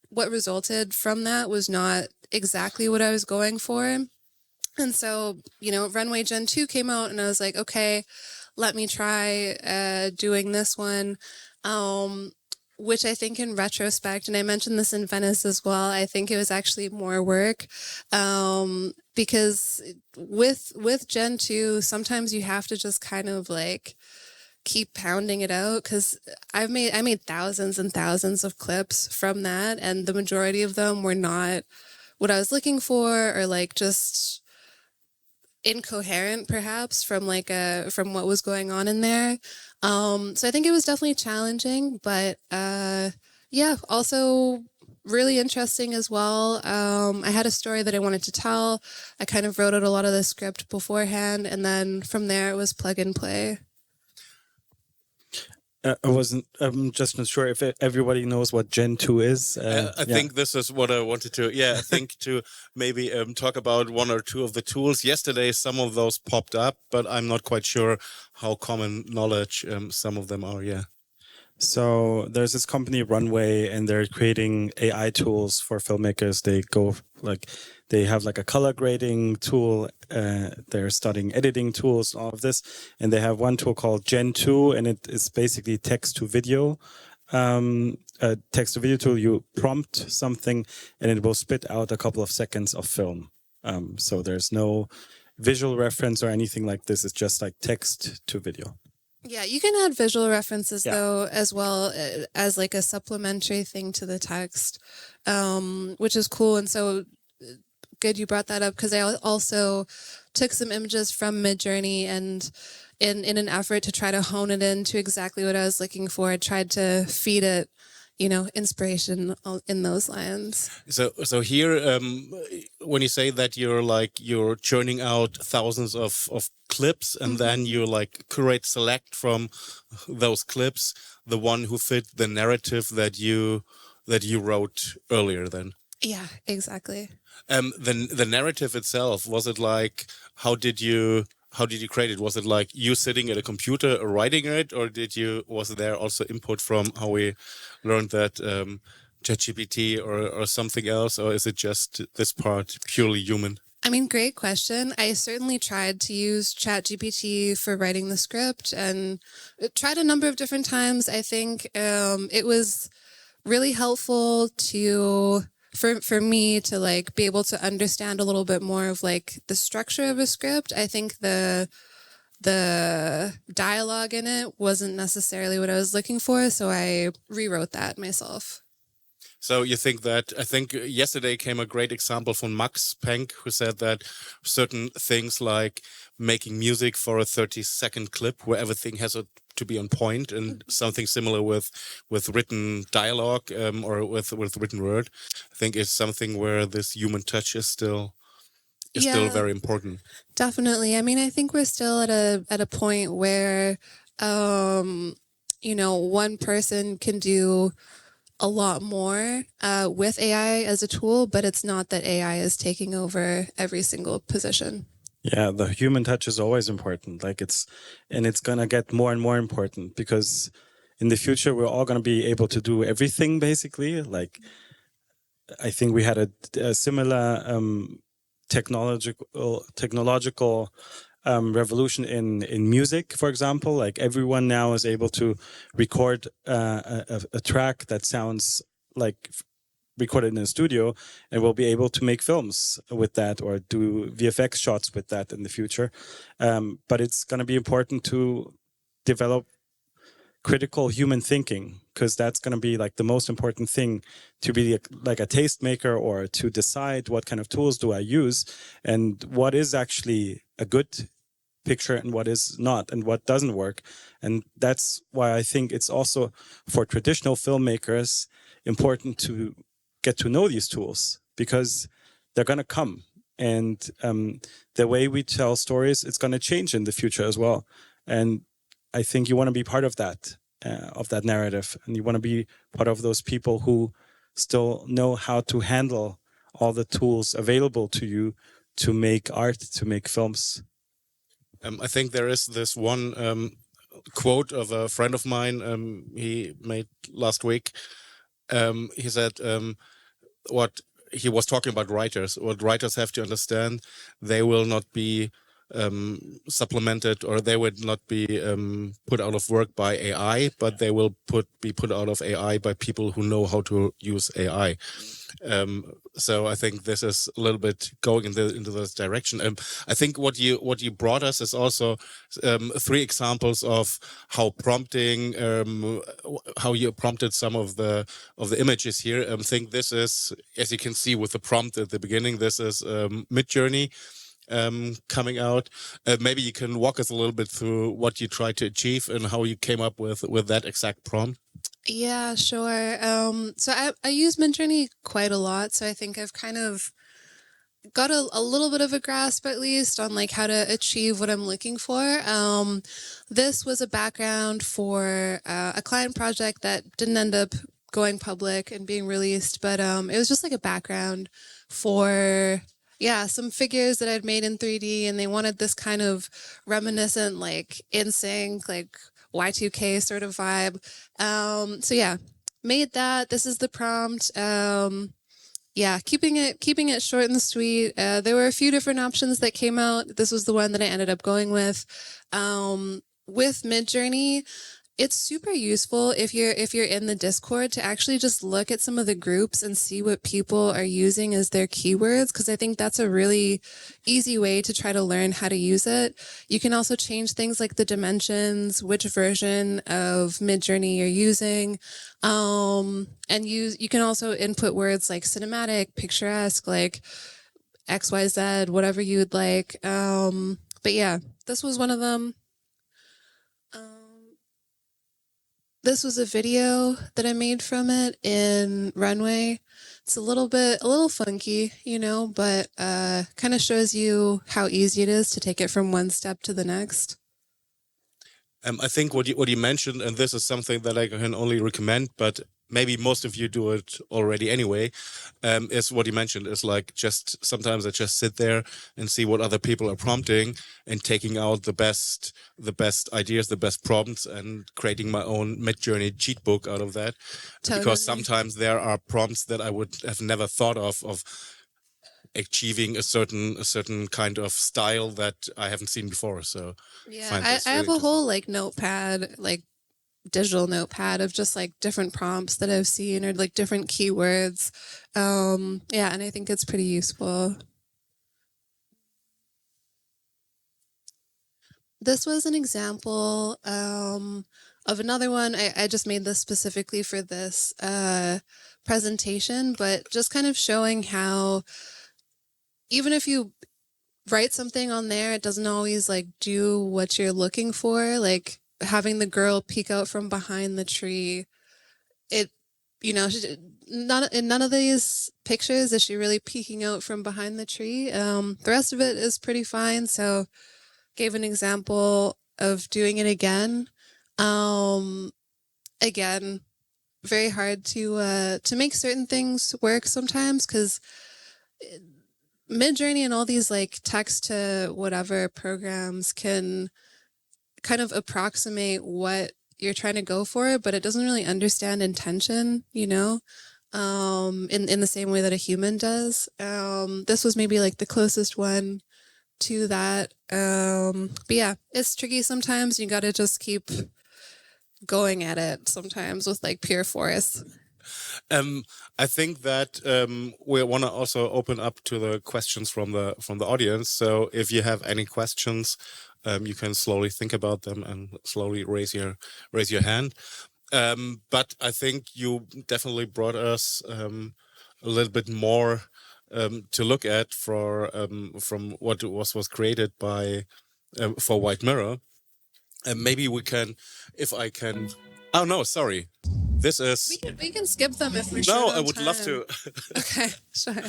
what resulted from that was not exactly what I was going for. And so, you know, Runway Gen 2 came out and I was like, okay, let me try doing this one, which I think in retrospect, and I mentioned this in Venice as well, I think it was actually more work because with Gen 2, sometimes you have to just kind of like keep pounding it out because I made thousands and thousands of clips from that, and the majority of them were not what I was looking for, or like just incoherent perhaps from from what was going on in there. So I think it was definitely challenging, but yeah, also really interesting as well. I had a story that I wanted to tell. I kind of wrote out a lot of the script beforehand, and then from there it was plug and play. I'm just not sure if everybody knows what Gen 2 is. I think this is what I wanted to, I think to maybe talk about one or two of the tools. Yesterday, some of those popped up, but I'm not quite sure how common knowledge some of them are, So there's this company, Runway, and they're creating AI tools for filmmakers. They have like a color grading tool. They're studying editing tools, all of this. And they have one tool called Gen 2, and it is basically text to video. A text to video tool, you prompt something and it will spit out a couple of seconds of film. So there's no visual reference or anything like this. It's just like text to video. Yeah, you can add visual references though, as well as like a supplementary thing to the text, which is cool. And so good you brought that up, because I also took some images from Midjourney, and in an effort to try to hone it into exactly what I was looking for, I tried to feed it, you know, inspiration in those lines. So here, when you say that you're churning out thousands of clips, and then you like select from those clips the one who fit the narrative that you wrote earlier, then. Yeah, exactly. The narrative itself, was it like, how did you create it? Was it like you sitting at a computer writing it, or was there also input from how we learned that ChatGPT or something else, or is it just this part purely human? I mean, great question. I certainly tried to use ChatGPT for writing the script, and tried a number of different times. I think it was really helpful for me to like be able to understand a little bit more of like the structure of a script. I think the dialogue in it wasn't necessarily what I was looking for, so I rewrote that myself. So you think that, I think yesterday came a great example from Max Penck, who said that certain things like making music for a 30-second clip where everything has to be on point, and something similar with written dialogue or with written word, I think is something where this human touch is still very important. Definitely. I mean, I think we're still at a point where you know, one person can do a lot more with AI as a tool, but it's not that AI is taking over every single position. Yeah, the human touch is always important. It's gonna get more and more important, because in the future we're all gonna be able to do everything basically. Like, I think we had a similar technological revolution in music, for example. Like, everyone now is able to record a track that sounds like recorded in a studio, and we'll be able to make films with that or do VFX shots with that in the future. But it's going to be important to develop critical human thinking, because that's going to be like the most important thing, to be like a tastemaker, or to decide what kind of tools do I use and what is actually a good picture and what is not and what doesn't work. And that's why I think it's also for traditional filmmakers important to get to know these tools, because they're going to come, and the way we tell stories, it's going to change in the future as well. And I think you want to be part of that narrative, and you want to be part of those people who still know how to handle all the tools available to you to make art, to make films. I think there is this one quote of a friend of mine he made last week. He said what he was talking about writers. What writers have to understand, they will not be supplemented, or they would not be put out of work by AI, but they will be put out of AI by people who know how to use AI. So I think this is a little bit going into this direction. I think what you brought us is also 3 examples of how prompting, how you prompted some of the images here. I think this is, as you can see with the prompt at the beginning, this is Midjourney coming out. Maybe you can walk us a little bit through what you tried to achieve and how you came up with that exact prompt. Yeah, sure. So I use Midjourney quite a lot, so I think I've kind of got a little bit of a grasp, at least, on like how to achieve what I'm looking for. This was a background for a client project that didn't end up going public and being released, but it was just like a background for some figures that I'd made in 3D, and they wanted this kind of reminiscent, like NSYNC, like Y2K sort of vibe. So yeah, made that. This is the prompt. Keeping it short and sweet. There were a few different options that came out. This was the one that I ended up going with. With Midjourney, it's super useful if you're in the Discord to actually just look at some of the groups and see what people are using as their keywords, because I think that's a really easy way to try to learn how to use it. You can also change things like the dimensions, which version of Midjourney you're using, and you can also input words like cinematic, picturesque, like XYZ, whatever you would like. But yeah, this was one of them. This was a video that I made from it in Runway. It's a little funky, but kind of shows you how easy it is to take it from one step to the next. I think what you mentioned, and this is something that I can only recommend, but maybe most of you do it already anyway, is what you mentioned, is like just sometimes I just sit there and see what other people are prompting and taking out the best ideas, the best prompts, and creating my own Midjourney cheat book out of that. Totally. Because sometimes there are prompts that I would have never thought of achieving a certain kind of style that I haven't seen before. So yeah, I have a whole like notepad, like digital notepad of just like different prompts that I've seen, or like different keywords. And I think it's pretty useful. This was an example of another one. I just made this specifically for this presentation, but just kind of showing how even if you write something on there, it doesn't always like do what you're looking for. Like having the girl peek out from behind the tree, in none of these pictures is she really peeking out from behind the tree. The rest of it is pretty fine. So gave an example of doing it again. Again, very hard to make certain things work sometimes, because Midjourney and all these like text to whatever programs can kind of approximate what you're trying to go for, but it doesn't really understand intention, in the same way that a human does. This was maybe like the closest one to that. But yeah, it's tricky sometimes. You got to just keep going at it sometimes with like pure force. I think that we want to also open up to the questions from the audience. So if you have any questions, you can slowly think about them and slowly raise your hand. But I think you definitely brought us a little bit more to look at from what was created by for White Mirror. And maybe we can, if I can. Oh no, sorry. This is. We can skip them if we're No, short on I would time. love to. Okay, sure.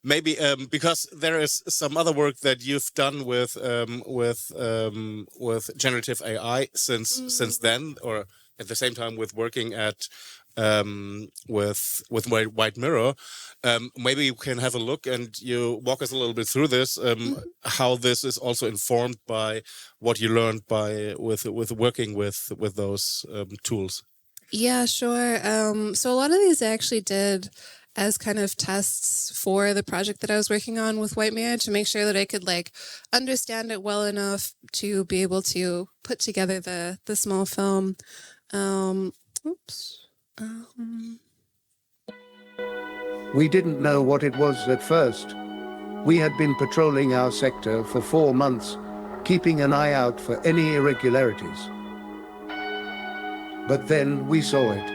Maybe because there is some other work that you've done with generative AI since then, or at the same time with working at with White Mirror. Maybe you can have a look and you walk us a little bit through this. How this is also informed by what you learned with working with those tools. Yeah, sure. So a lot of these I actually did as kind of tests for the project that I was working on with White Mirror to make sure that I could like understand it well enough to be able to put together the small film. We didn't know what it was at first. We had been patrolling our sector for 4 months, keeping an eye out for any irregularities. But then we saw it,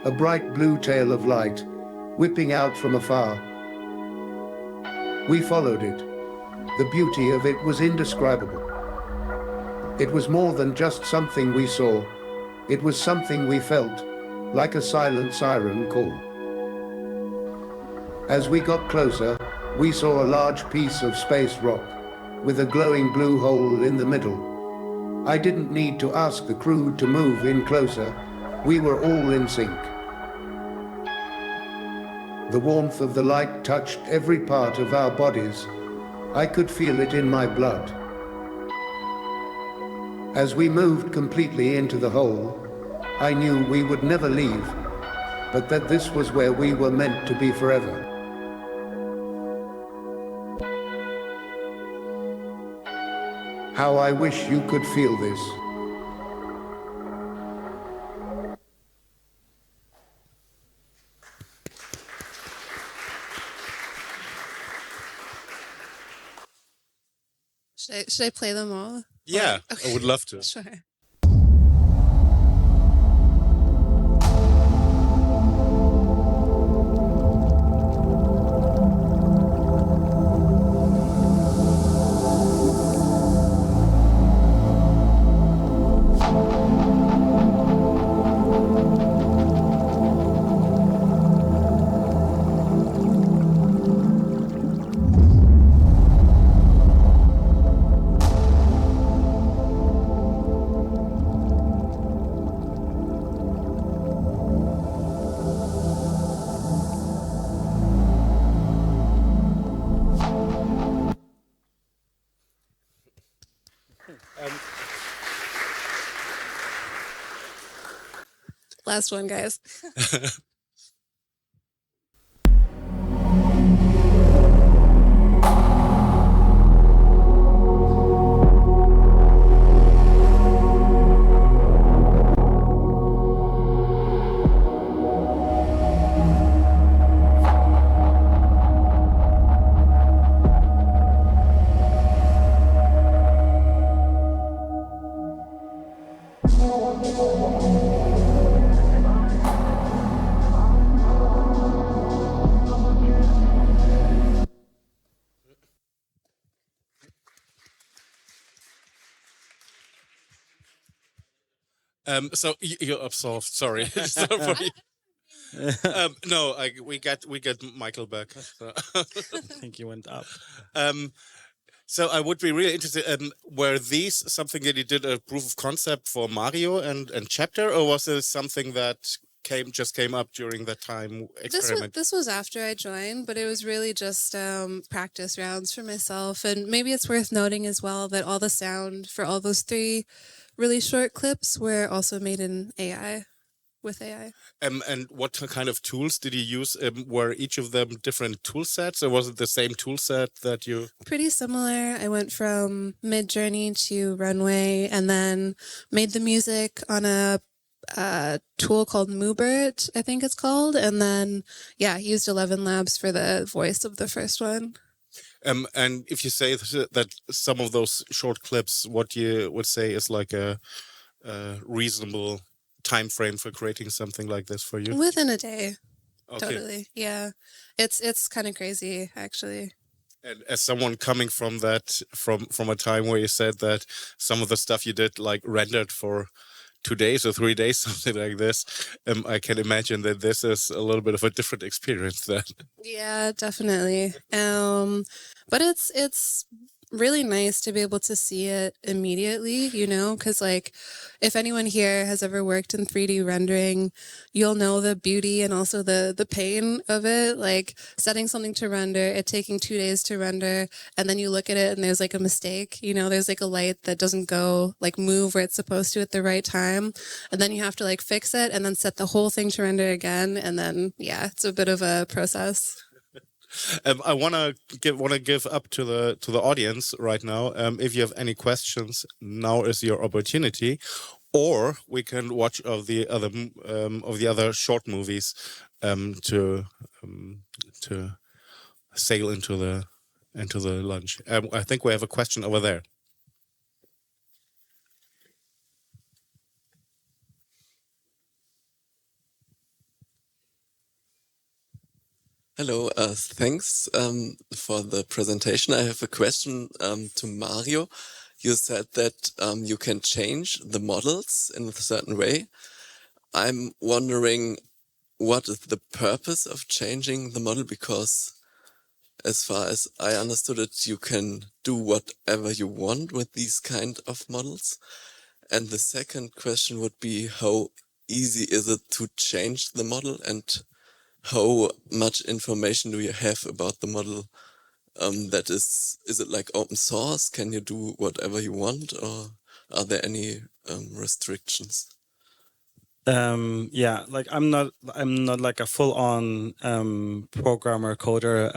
a bright blue tail of light, whipping out from afar. We followed it. The beauty of it was indescribable. It was more than just something we saw. It was something we felt, like a silent siren call. As we got closer, we saw a large piece of space rock, with a glowing blue hole in the middle. I didn't need to ask the crew to move in closer. We were all in sync. The warmth of the light touched every part of our bodies. I could feel it in my blood. As we moved completely into the hole, I knew we would never leave, but that this was where we were meant to be forever. How I wish you could feel this. Should I play them all? Yeah, Okay. I would love to. Sure. Last one, guys. So you're absolved. Sorry. No, we get Michael back. So. I think he went up. So I would be really interested. Were these something that you did a proof of concept for Mario and CHAPTR, or was it something that came up during that time experiment? This was after I joined, but it was really just practice rounds for myself. And maybe it's worth noting as well that all the sound for all those 3 really short clips were also made in AI, with AI. And what kind of tools did you use? Were each of them different tool sets, or was it the same tool set that you... Pretty similar. I went from Midjourney to Runway and then made the music on a tool called Moobert, I think it's called. And then, yeah, used 11 Labs for the voice of the first one. And if you say that some of those short clips, what you would say is like a reasonable time frame for creating something like this for you? Within a day. Okay. Totally. Yeah. It's kind of crazy, actually. And as someone coming from that, from a time where you said that some of the stuff you did like rendered for 2 days or 3 days, something like this, I can imagine that this is a little bit of a different experience then. Yeah, definitely. But it's really nice to be able to see it immediately, you know, because like if anyone here has ever worked in 3D rendering, you'll know the beauty and also the pain of it, like setting something to render, it taking 2 days to render, and then you look at it and there's like a mistake, you know, there's like a light that doesn't go like move where it's supposed to at the right time, and then you have to like fix it and then set the whole thing to render again, and then yeah, it's a bit of a process. I want to give up to the audience right now. If you have any questions, now is your opportunity, or we can watch of the other short movies to sail into the lunch. I think we have a question over there. Hello, thanks for the presentation. I have a question to Mario. You said that you can change the models in a certain way. I'm wondering, what is the purpose of changing the model? Because as far as I understood it, you can do whatever you want with these kind of models. And the second question would be, how easy is it to change the model, and how much information do you have about the model? That is it like open source? Can you do whatever you want, or are there any restrictions? Yeah, like I'm not like a full-on programmer coder,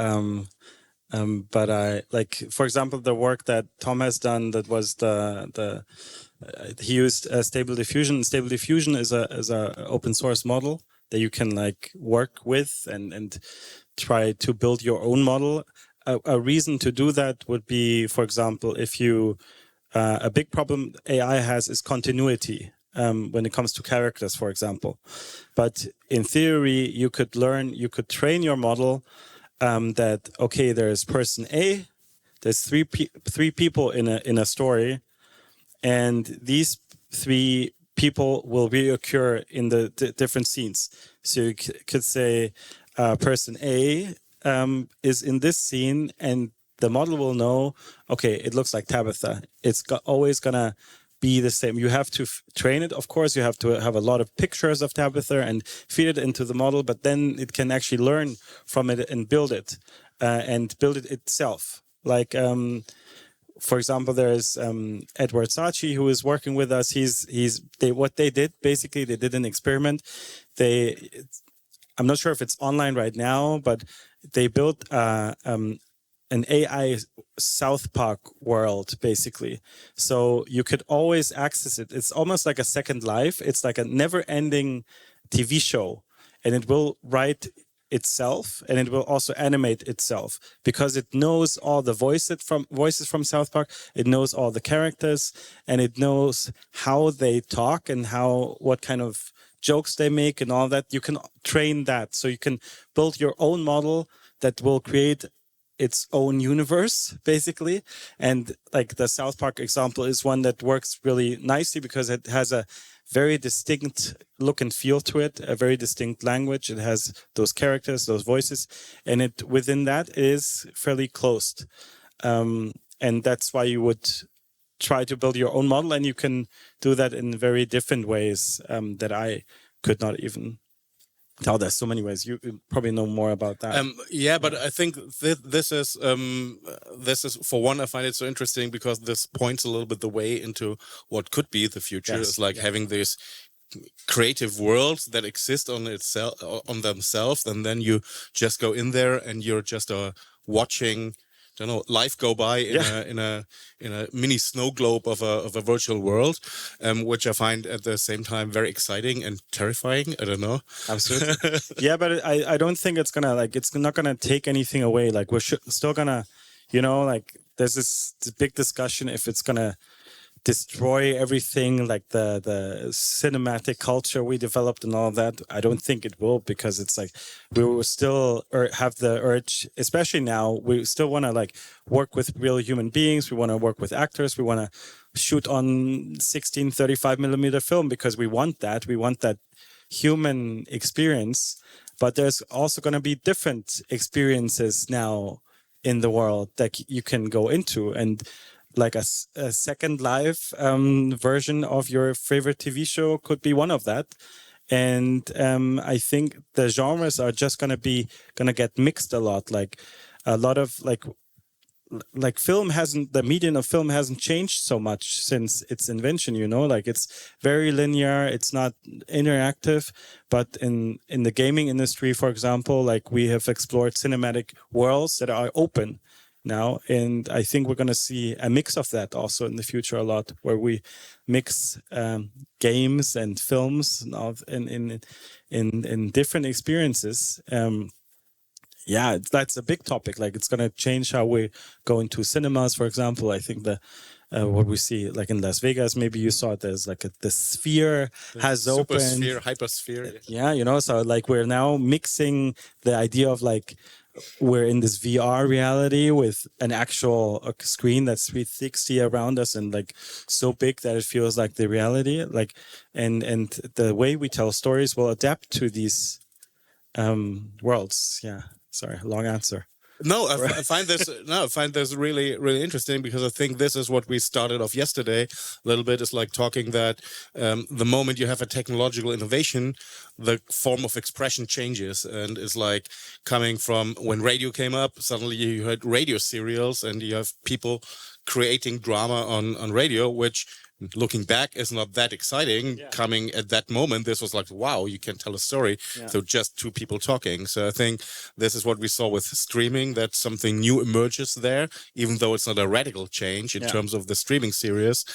but I like, for example, the work that Tom has done, that was he used Stable Diffusion. Stable Diffusion is a open source model that you can like work with and try to build your own model. A reason to do that would be, for example, if you a big problem AI has is continuity when it comes to characters, for example. But in theory, you could train your model that, okay, there's person A, there's three people in a story, and these three people will reoccur in the different scenes. So you could say person A is in this scene, and the model will know, okay, it looks like Tabitha. It's always going to be the same. You have to train it, of course. You have to have a lot of pictures of Tabitha and feed it into the model, but then it can actually learn from it and build it itself. Like, for example, there's Edward Saatchi, who is working with us. What they did, basically, they did an experiment. I'm not sure if it's online right now, but they built an AI South Park world, basically. So you could always access it. It's almost like a second life. It's like a never-ending TV show, and it will write itself, and it will also animate itself, because it knows all the voices from South Park. It knows all the characters, and it knows how they talk and what kind of jokes they make and all that. You can train that, so you can build your own model that will create its own universe, basically. And like the South Park example is one that works really nicely because it has a very distinct look and feel to it, a very distinct language. It has those characters, those voices, and within that is fairly closed. And that's why you would try to build your own model, and you can do that in very different ways that I could not even tell. There's so many ways. You probably know more about that. Yeah, but I think this is for one, I find it so interesting because this points a little bit the way into what could be the future. Yes. It's like having these creative worlds that exist on themselves, and then you just go in there and you're just watching, I don't know, life go by in a mini snow globe of a virtual world, which I find at the same time very exciting and terrifying. I don't know. Absolutely. Yeah, but I don't think it's not gonna take anything away. Like we're still gonna you know, like there's this big discussion if it's gonna destroy everything, like the cinematic culture we developed and all of that. I don't think it will, because it's like we will still have the urge, especially now, we still want to like work with real human beings. We want to work with actors. We want to shoot on 16-35 millimeter film because we want that human experience. But there's also going to be different experiences now in the world that you can go into, and like a second live version of your favorite TV show could be one of that. And I think the genres are just gonna get mixed a lot. Like a lot of like film hasn't, the medium of film hasn't changed so much since its invention, you know, like it's very linear, it's not interactive. But in the gaming industry, for example, like we have explored cinematic worlds that are open now, and I think we're going to see a mix of that also in the future a lot, where we mix games and films in different experiences. Yeah, that's a big topic. Like it's going to change how we go into cinemas, for example. I think what we see, like in Las Vegas, maybe you saw it, there's like the sphere has opened. Supersphere, hypersphere. Yeah, you know, so like we're now mixing the idea of like we're in this VR reality with an actual screen that's 360 around us and like so big that it feels like the reality. Like, and the way we tell stories will adapt to these worlds. Yeah. Sorry, long answer. No, I find this really, really interesting, because I think this is what we started off yesterday a little bit. Is like talking that the moment you have a technological innovation, the form of expression changes, and it's like coming from when radio came up. Suddenly you heard radio serials, and you have people creating drama on radio, which, looking back, is not that exciting. Yeah. Coming at that moment, this was like, wow, you can tell a story. Yeah. So just two people talking. So I think this is what we saw with streaming, that something new emerges there, even though it's not a radical change in terms of the streaming series,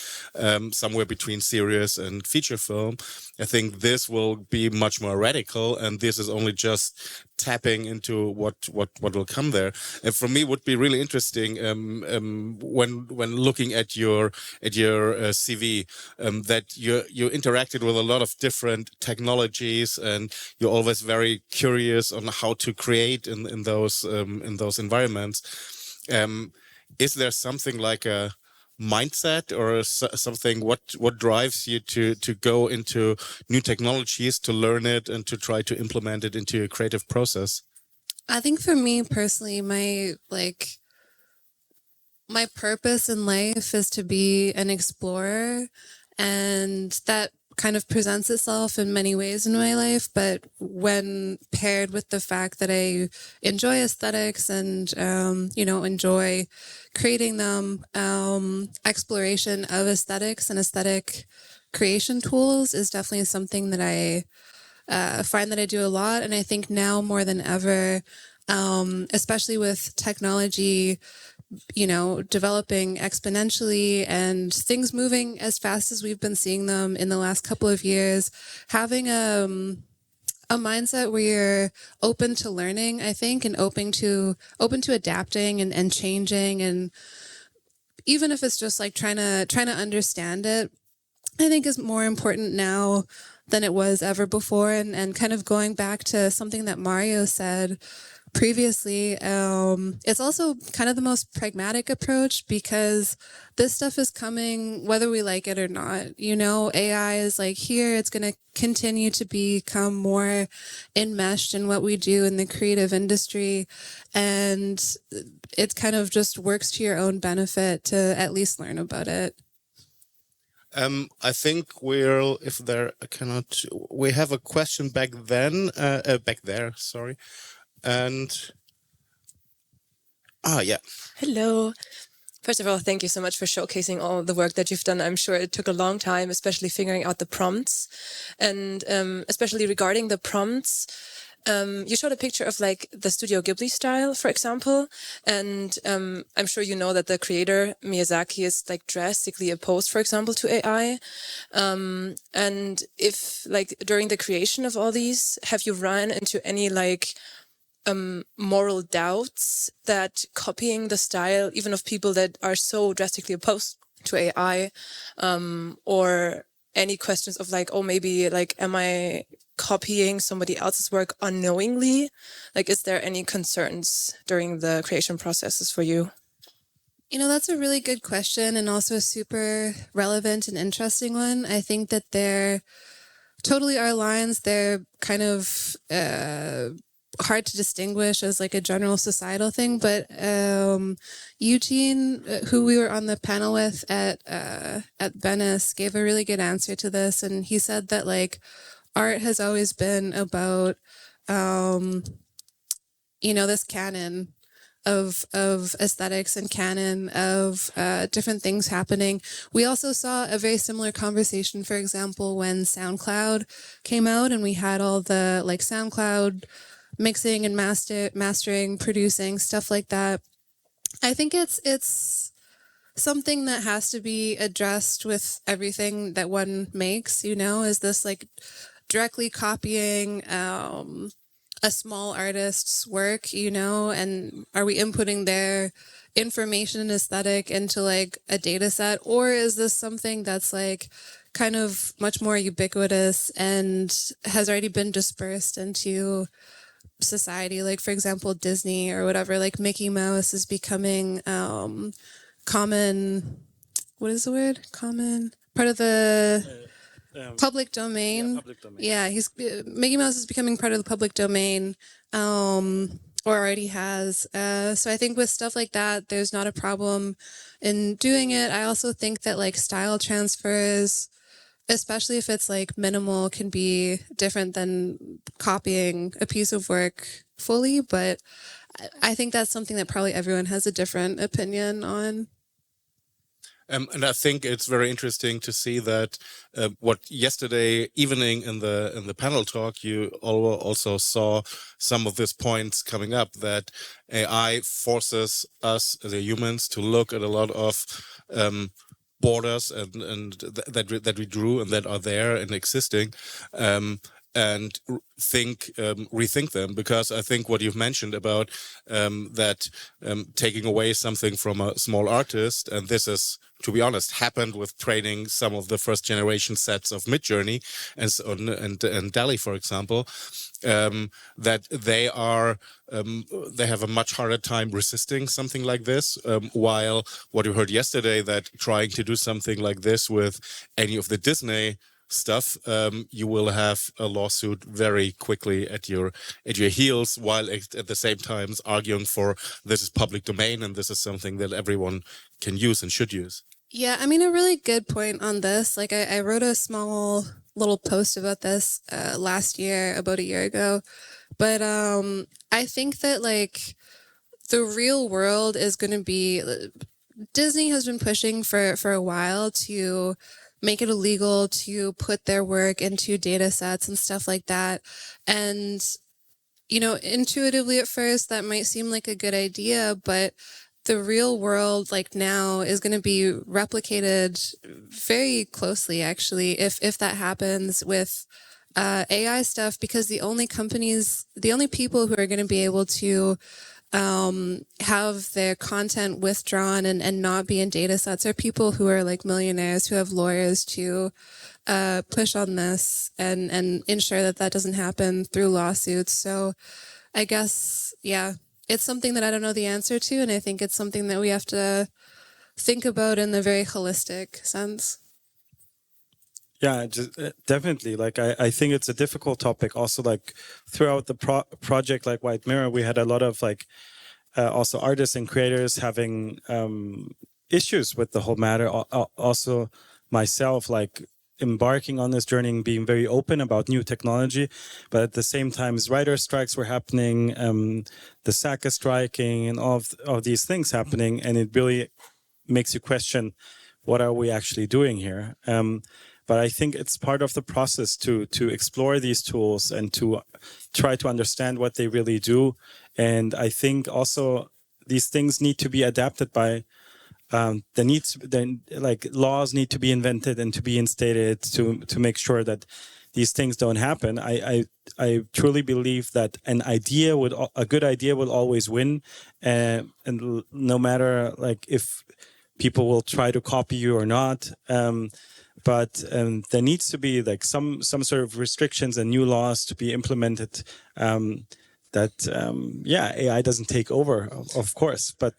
somewhere between series and feature film. I think this will be much more radical, and this is only just tapping into what will come there. And for me, would be really interesting when looking at your CV, that you interacted with a lot of different technologies, and you're always very curious on how to create in those environments. Is there something like a mindset or something, what drives you to go into new technologies, to learn it and to try to implement it into your creative process? I think for me personally, my purpose in life is to be an explorer, and that kind of presents itself in many ways in my life. But when paired with the fact that I enjoy aesthetics and, enjoy creating them, exploration of aesthetics and aesthetic creation tools is definitely something that I find that I do a lot. And I think now more than ever, especially with technology, developing exponentially and things moving as fast as we've been seeing them in the last couple of years, having a mindset where you're open to learning, I think, and open to adapting and changing, and even if it's just like trying to understand it, I think is more important now than it was ever before. And kind of going back to something that Mario said previously, it's also kind of the most pragmatic approach, because this stuff is coming whether we like it or not. AI is like here, it's going to continue to become more enmeshed in what we do in the creative industry, and it kind of just works to your own benefit to at least learn about it. I think we have a question back there, sorry. And yeah. Hello. First of all, thank you so much for showcasing all the work that you've done. I'm sure it took a long time, especially figuring out the prompts, and especially regarding the prompts. You showed a picture of like the Studio Ghibli style, for example, and I'm sure you know that the creator Miyazaki is like drastically opposed, for example, to AI. And if like during the creation of all these, have you run into any like moral doubts that copying the style, even of people that are so drastically opposed to AI, or any questions of like, oh, maybe like, am I copying somebody else's work unknowingly? Like, is there any concerns during the creation processes for you? You know, that's a really good question, and also a super relevant and interesting one. I think that there totally are lines. They're kind of hard to distinguish as like a general societal thing. But Eugene, who we were on the panel with at Venice, gave a really good answer to this. And he said that like art has always been about, you know, this canon of aesthetics and canon of different things happening. We also saw a very similar conversation, for example, when SoundCloud came out and we had all the like SoundCloud mixing and mastering, producing, stuff like that. I think it's something that has to be addressed with everything that one makes, you know, is this like directly copying a small artist's work, you know, and are we inputting their information and aesthetic into like a data set, or is this something that's like kind of much more ubiquitous and has already been dispersed into society? Like, for example, Disney or whatever, like Mickey Mouse is becoming common, what is the word? Common, part of the public domain. Yeah, public domain. Yeah, Mickey Mouse is becoming part of the public domain, or already has. So I think with stuff like that, there's not a problem in doing it. I also think that like style transfers, especially if it's like minimal, can be different than copying a piece of work fully. But I think that's something that probably everyone has a different opinion on. And I think it's very interesting to see that what yesterday evening in the panel talk, you also saw some of these points coming up, that AI forces us as humans to look at a lot of borders and that we drew and that are there and existing, and rethink them, because I think what you've mentioned about that taking away something from a small artist, and this is, to be honest, happened with training some of the first generation sets of Midjourney and so on, and DALL-E, for example, that they have a much harder time resisting something like this, while what you heard yesterday, that trying to do something like this with any of the Disney stuff, you will have a lawsuit very quickly at your heels, while at the same time arguing for this is public domain and this is something that everyone can use and should use. Yeah, I mean, a really good point on this. Like, I wrote a small little post about this last year, about a year ago. But I think that, like, the real world is going to be... Disney has been pushing for a while to make it illegal to put their work into data sets and stuff like that. And, you know, intuitively at first, that might seem like a good idea, but the real world, like now, is going to be replicated very closely, actually, if that happens with AI stuff, because the only people who are going to be able to have their content withdrawn and not be in data sets are people who are like millionaires, who have lawyers to push on this and ensure that doesn't happen through lawsuits. So I guess, yeah, it's something that I don't know the answer to, and I think it's something that we have to think about in a very holistic sense. Yeah, definitely. Like, I think it's a difficult topic. Also, like throughout the project, like White Mirror, we had a lot of like also artists and creators having issues with the whole matter. Also, myself, like embarking on this journey and being very open about new technology, but at the same time, writer strikes were happening, the SAC is striking, and all of these things happening, and it really makes you question, what are we actually doing here? But I think it's part of the process to explore these tools and to try to understand what they really do. And I think also these things need to be adapted by laws need to be invented and to be instated to make sure that these things don't happen. I truly believe that a good idea will always win, and no matter like if people will try to copy you or not. But there needs to be like some sort of restrictions and new laws to be implemented. AI doesn't take over, of course. But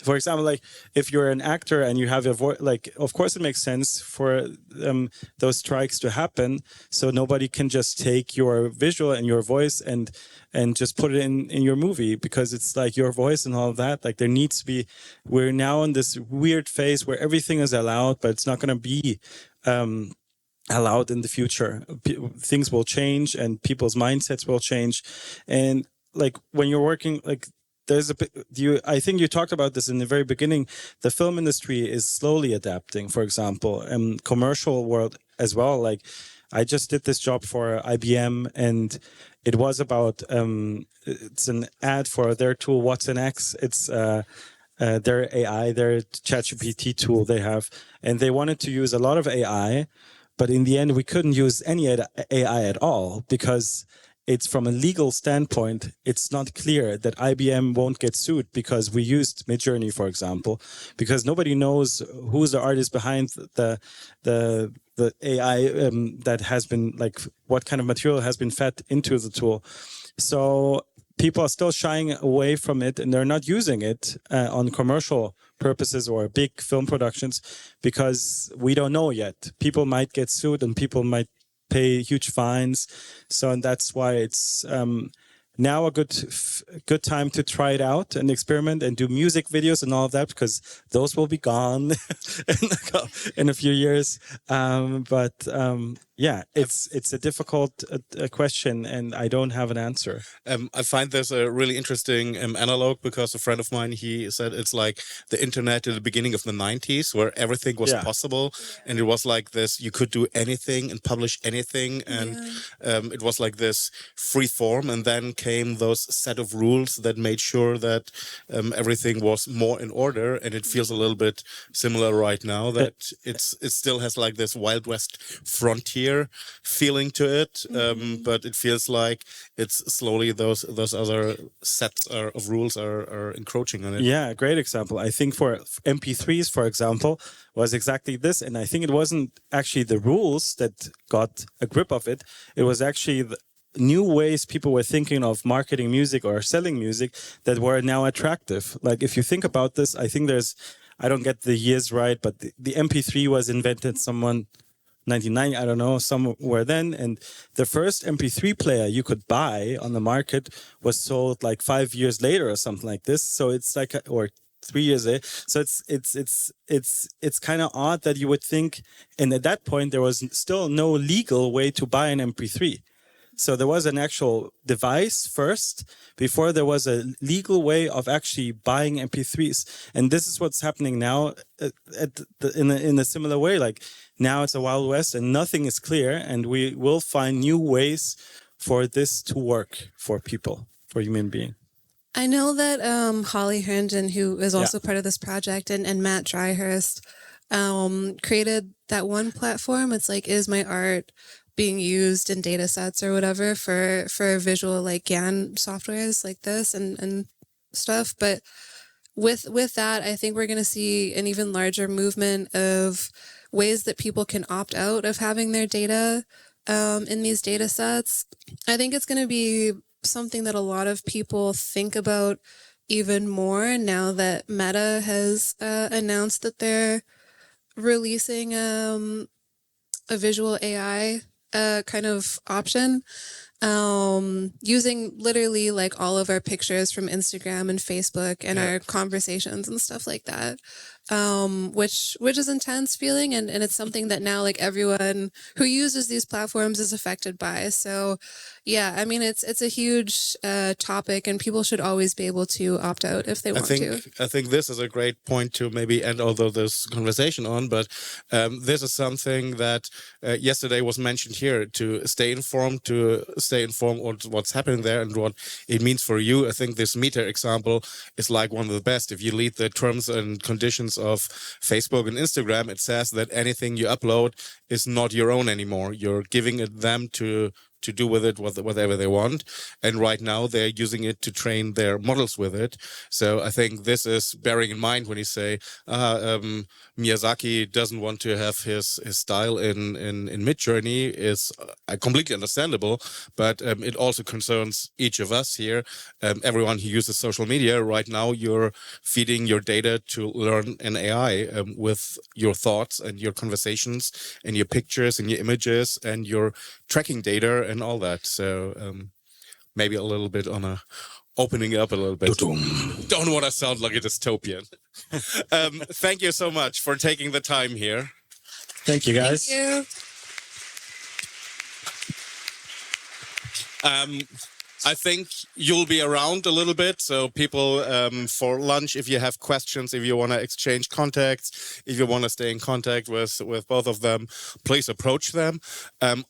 for example, like if you're an actor and you have a voice, like of course it makes sense for those strikes to happen, so nobody can just take your visual and your voice and just put it in your movie, because it's like your voice and all of that. Like there needs to be. We're now in this weird phase where everything is allowed, but it's not going to be allowed in the future. Things will change and people's mindsets will change. And like when you're working, like there's I think you talked about this in the very beginning, the film industry is slowly adapting, for example, and commercial world as well. Like I just did this job for IBM, and it was about, it's an ad for their tool, Watson X. It's their AI, their ChatGPT tool they have, and they wanted to use a lot of AI. But in the end, we couldn't use any AI at all, because it's from a legal standpoint, it's not clear that IBM won't get sued because we used Midjourney, for example, because nobody knows who's the artist behind the AI that has been, like, what kind of material has been fed into the tool. So people are still shying away from it, and they're not using it on commercial purposes or big film productions, because we don't know yet. People might get sued and people might pay huge fines. So, and that's why it's now a good time to try it out and experiment and do music videos and all of that, because those will be gone in a few years. Yeah, it's a difficult question, and I don't have an answer. I find this a really interesting analog, because a friend of mine, he said it's like the internet at the beginning of the 90s, where everything was possible, and it was like this, you could do anything and publish anything, and it was like this free form, and then came those set of rules that made sure that everything was more in order. And it feels a little bit similar right now, that it still has like this Wild West frontier feeling to it, but it feels like it's slowly those other sets of rules are encroaching on it. Yeah, great example. I think for MP3s, for example, was exactly this, and I think it wasn't actually the rules that got a grip of it. It was actually the new ways people were thinking of marketing music or selling music that were now attractive. Like if you think about this, I think I don't get the years right, but the MP3 was invented 99, I don't know, somewhere then. And the first MP3 player you could buy on the market was sold like 5 years later or something like this. So it's like, or 3 years later. So it's kind of odd that you would think, and at that point there was still no legal way to buy an MP3. So there was an actual device first before there was a legal way of actually buying MP3s. And this is what's happening now in a similar way. Like now it's a Wild West and nothing is clear, and we will find new ways for this to work for people, for human beings. I know that Holly Herndon, who is also part of this project, and Matt Dryhurst created that one platform. It's like, is my art being used in data sets or whatever for visual, like GAN softwares like this and stuff. But with that, I think we're going to see an even larger movement of ways that people can opt out of having their data in these data sets. I think it's going to be something that a lot of people think about even more now that Meta has announced that they're releasing a visual AI kind of option, using literally like all of our pictures from Instagram and Facebook and our conversations and stuff like that, which is intense feeling, and it's something that now like everyone who uses these platforms is affected by. So yeah, I mean it's a huge topic, and people should always be able to opt out if they want to. I think this is a great point to maybe end all this conversation on, but this is something that yesterday was mentioned here, to stay informed on what's happening there and what it means for you. I think this meter example is like one of the best. If you read the terms and conditions of Facebook and Instagram, it says that anything you upload is not your own anymore. You're giving it them to do with it whatever they want. And right now they're using it to train their models with it. So I think this is bearing in mind when you say Miyazaki doesn't want to have his style in Midjourney is completely understandable, but it also concerns each of us here. Everyone who uses social media right now, you're feeding your data to learn an AI with your thoughts and your conversations and your pictures and your images and your tracking data and all that. So maybe a little bit on a opening up a little bit. Don't want to sound like a dystopian. Thank you so much for taking the time here. Thank you, guys. Thank you. I think you'll be around a little bit, so people for lunch, if you have questions, if you want to exchange contacts, if you want to stay in contact with both of them, please approach them.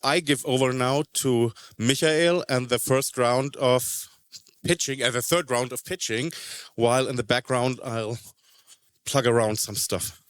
I give over now to Michael and the first round of pitching, and the third round of pitching, while in the background I'll plug around some stuff.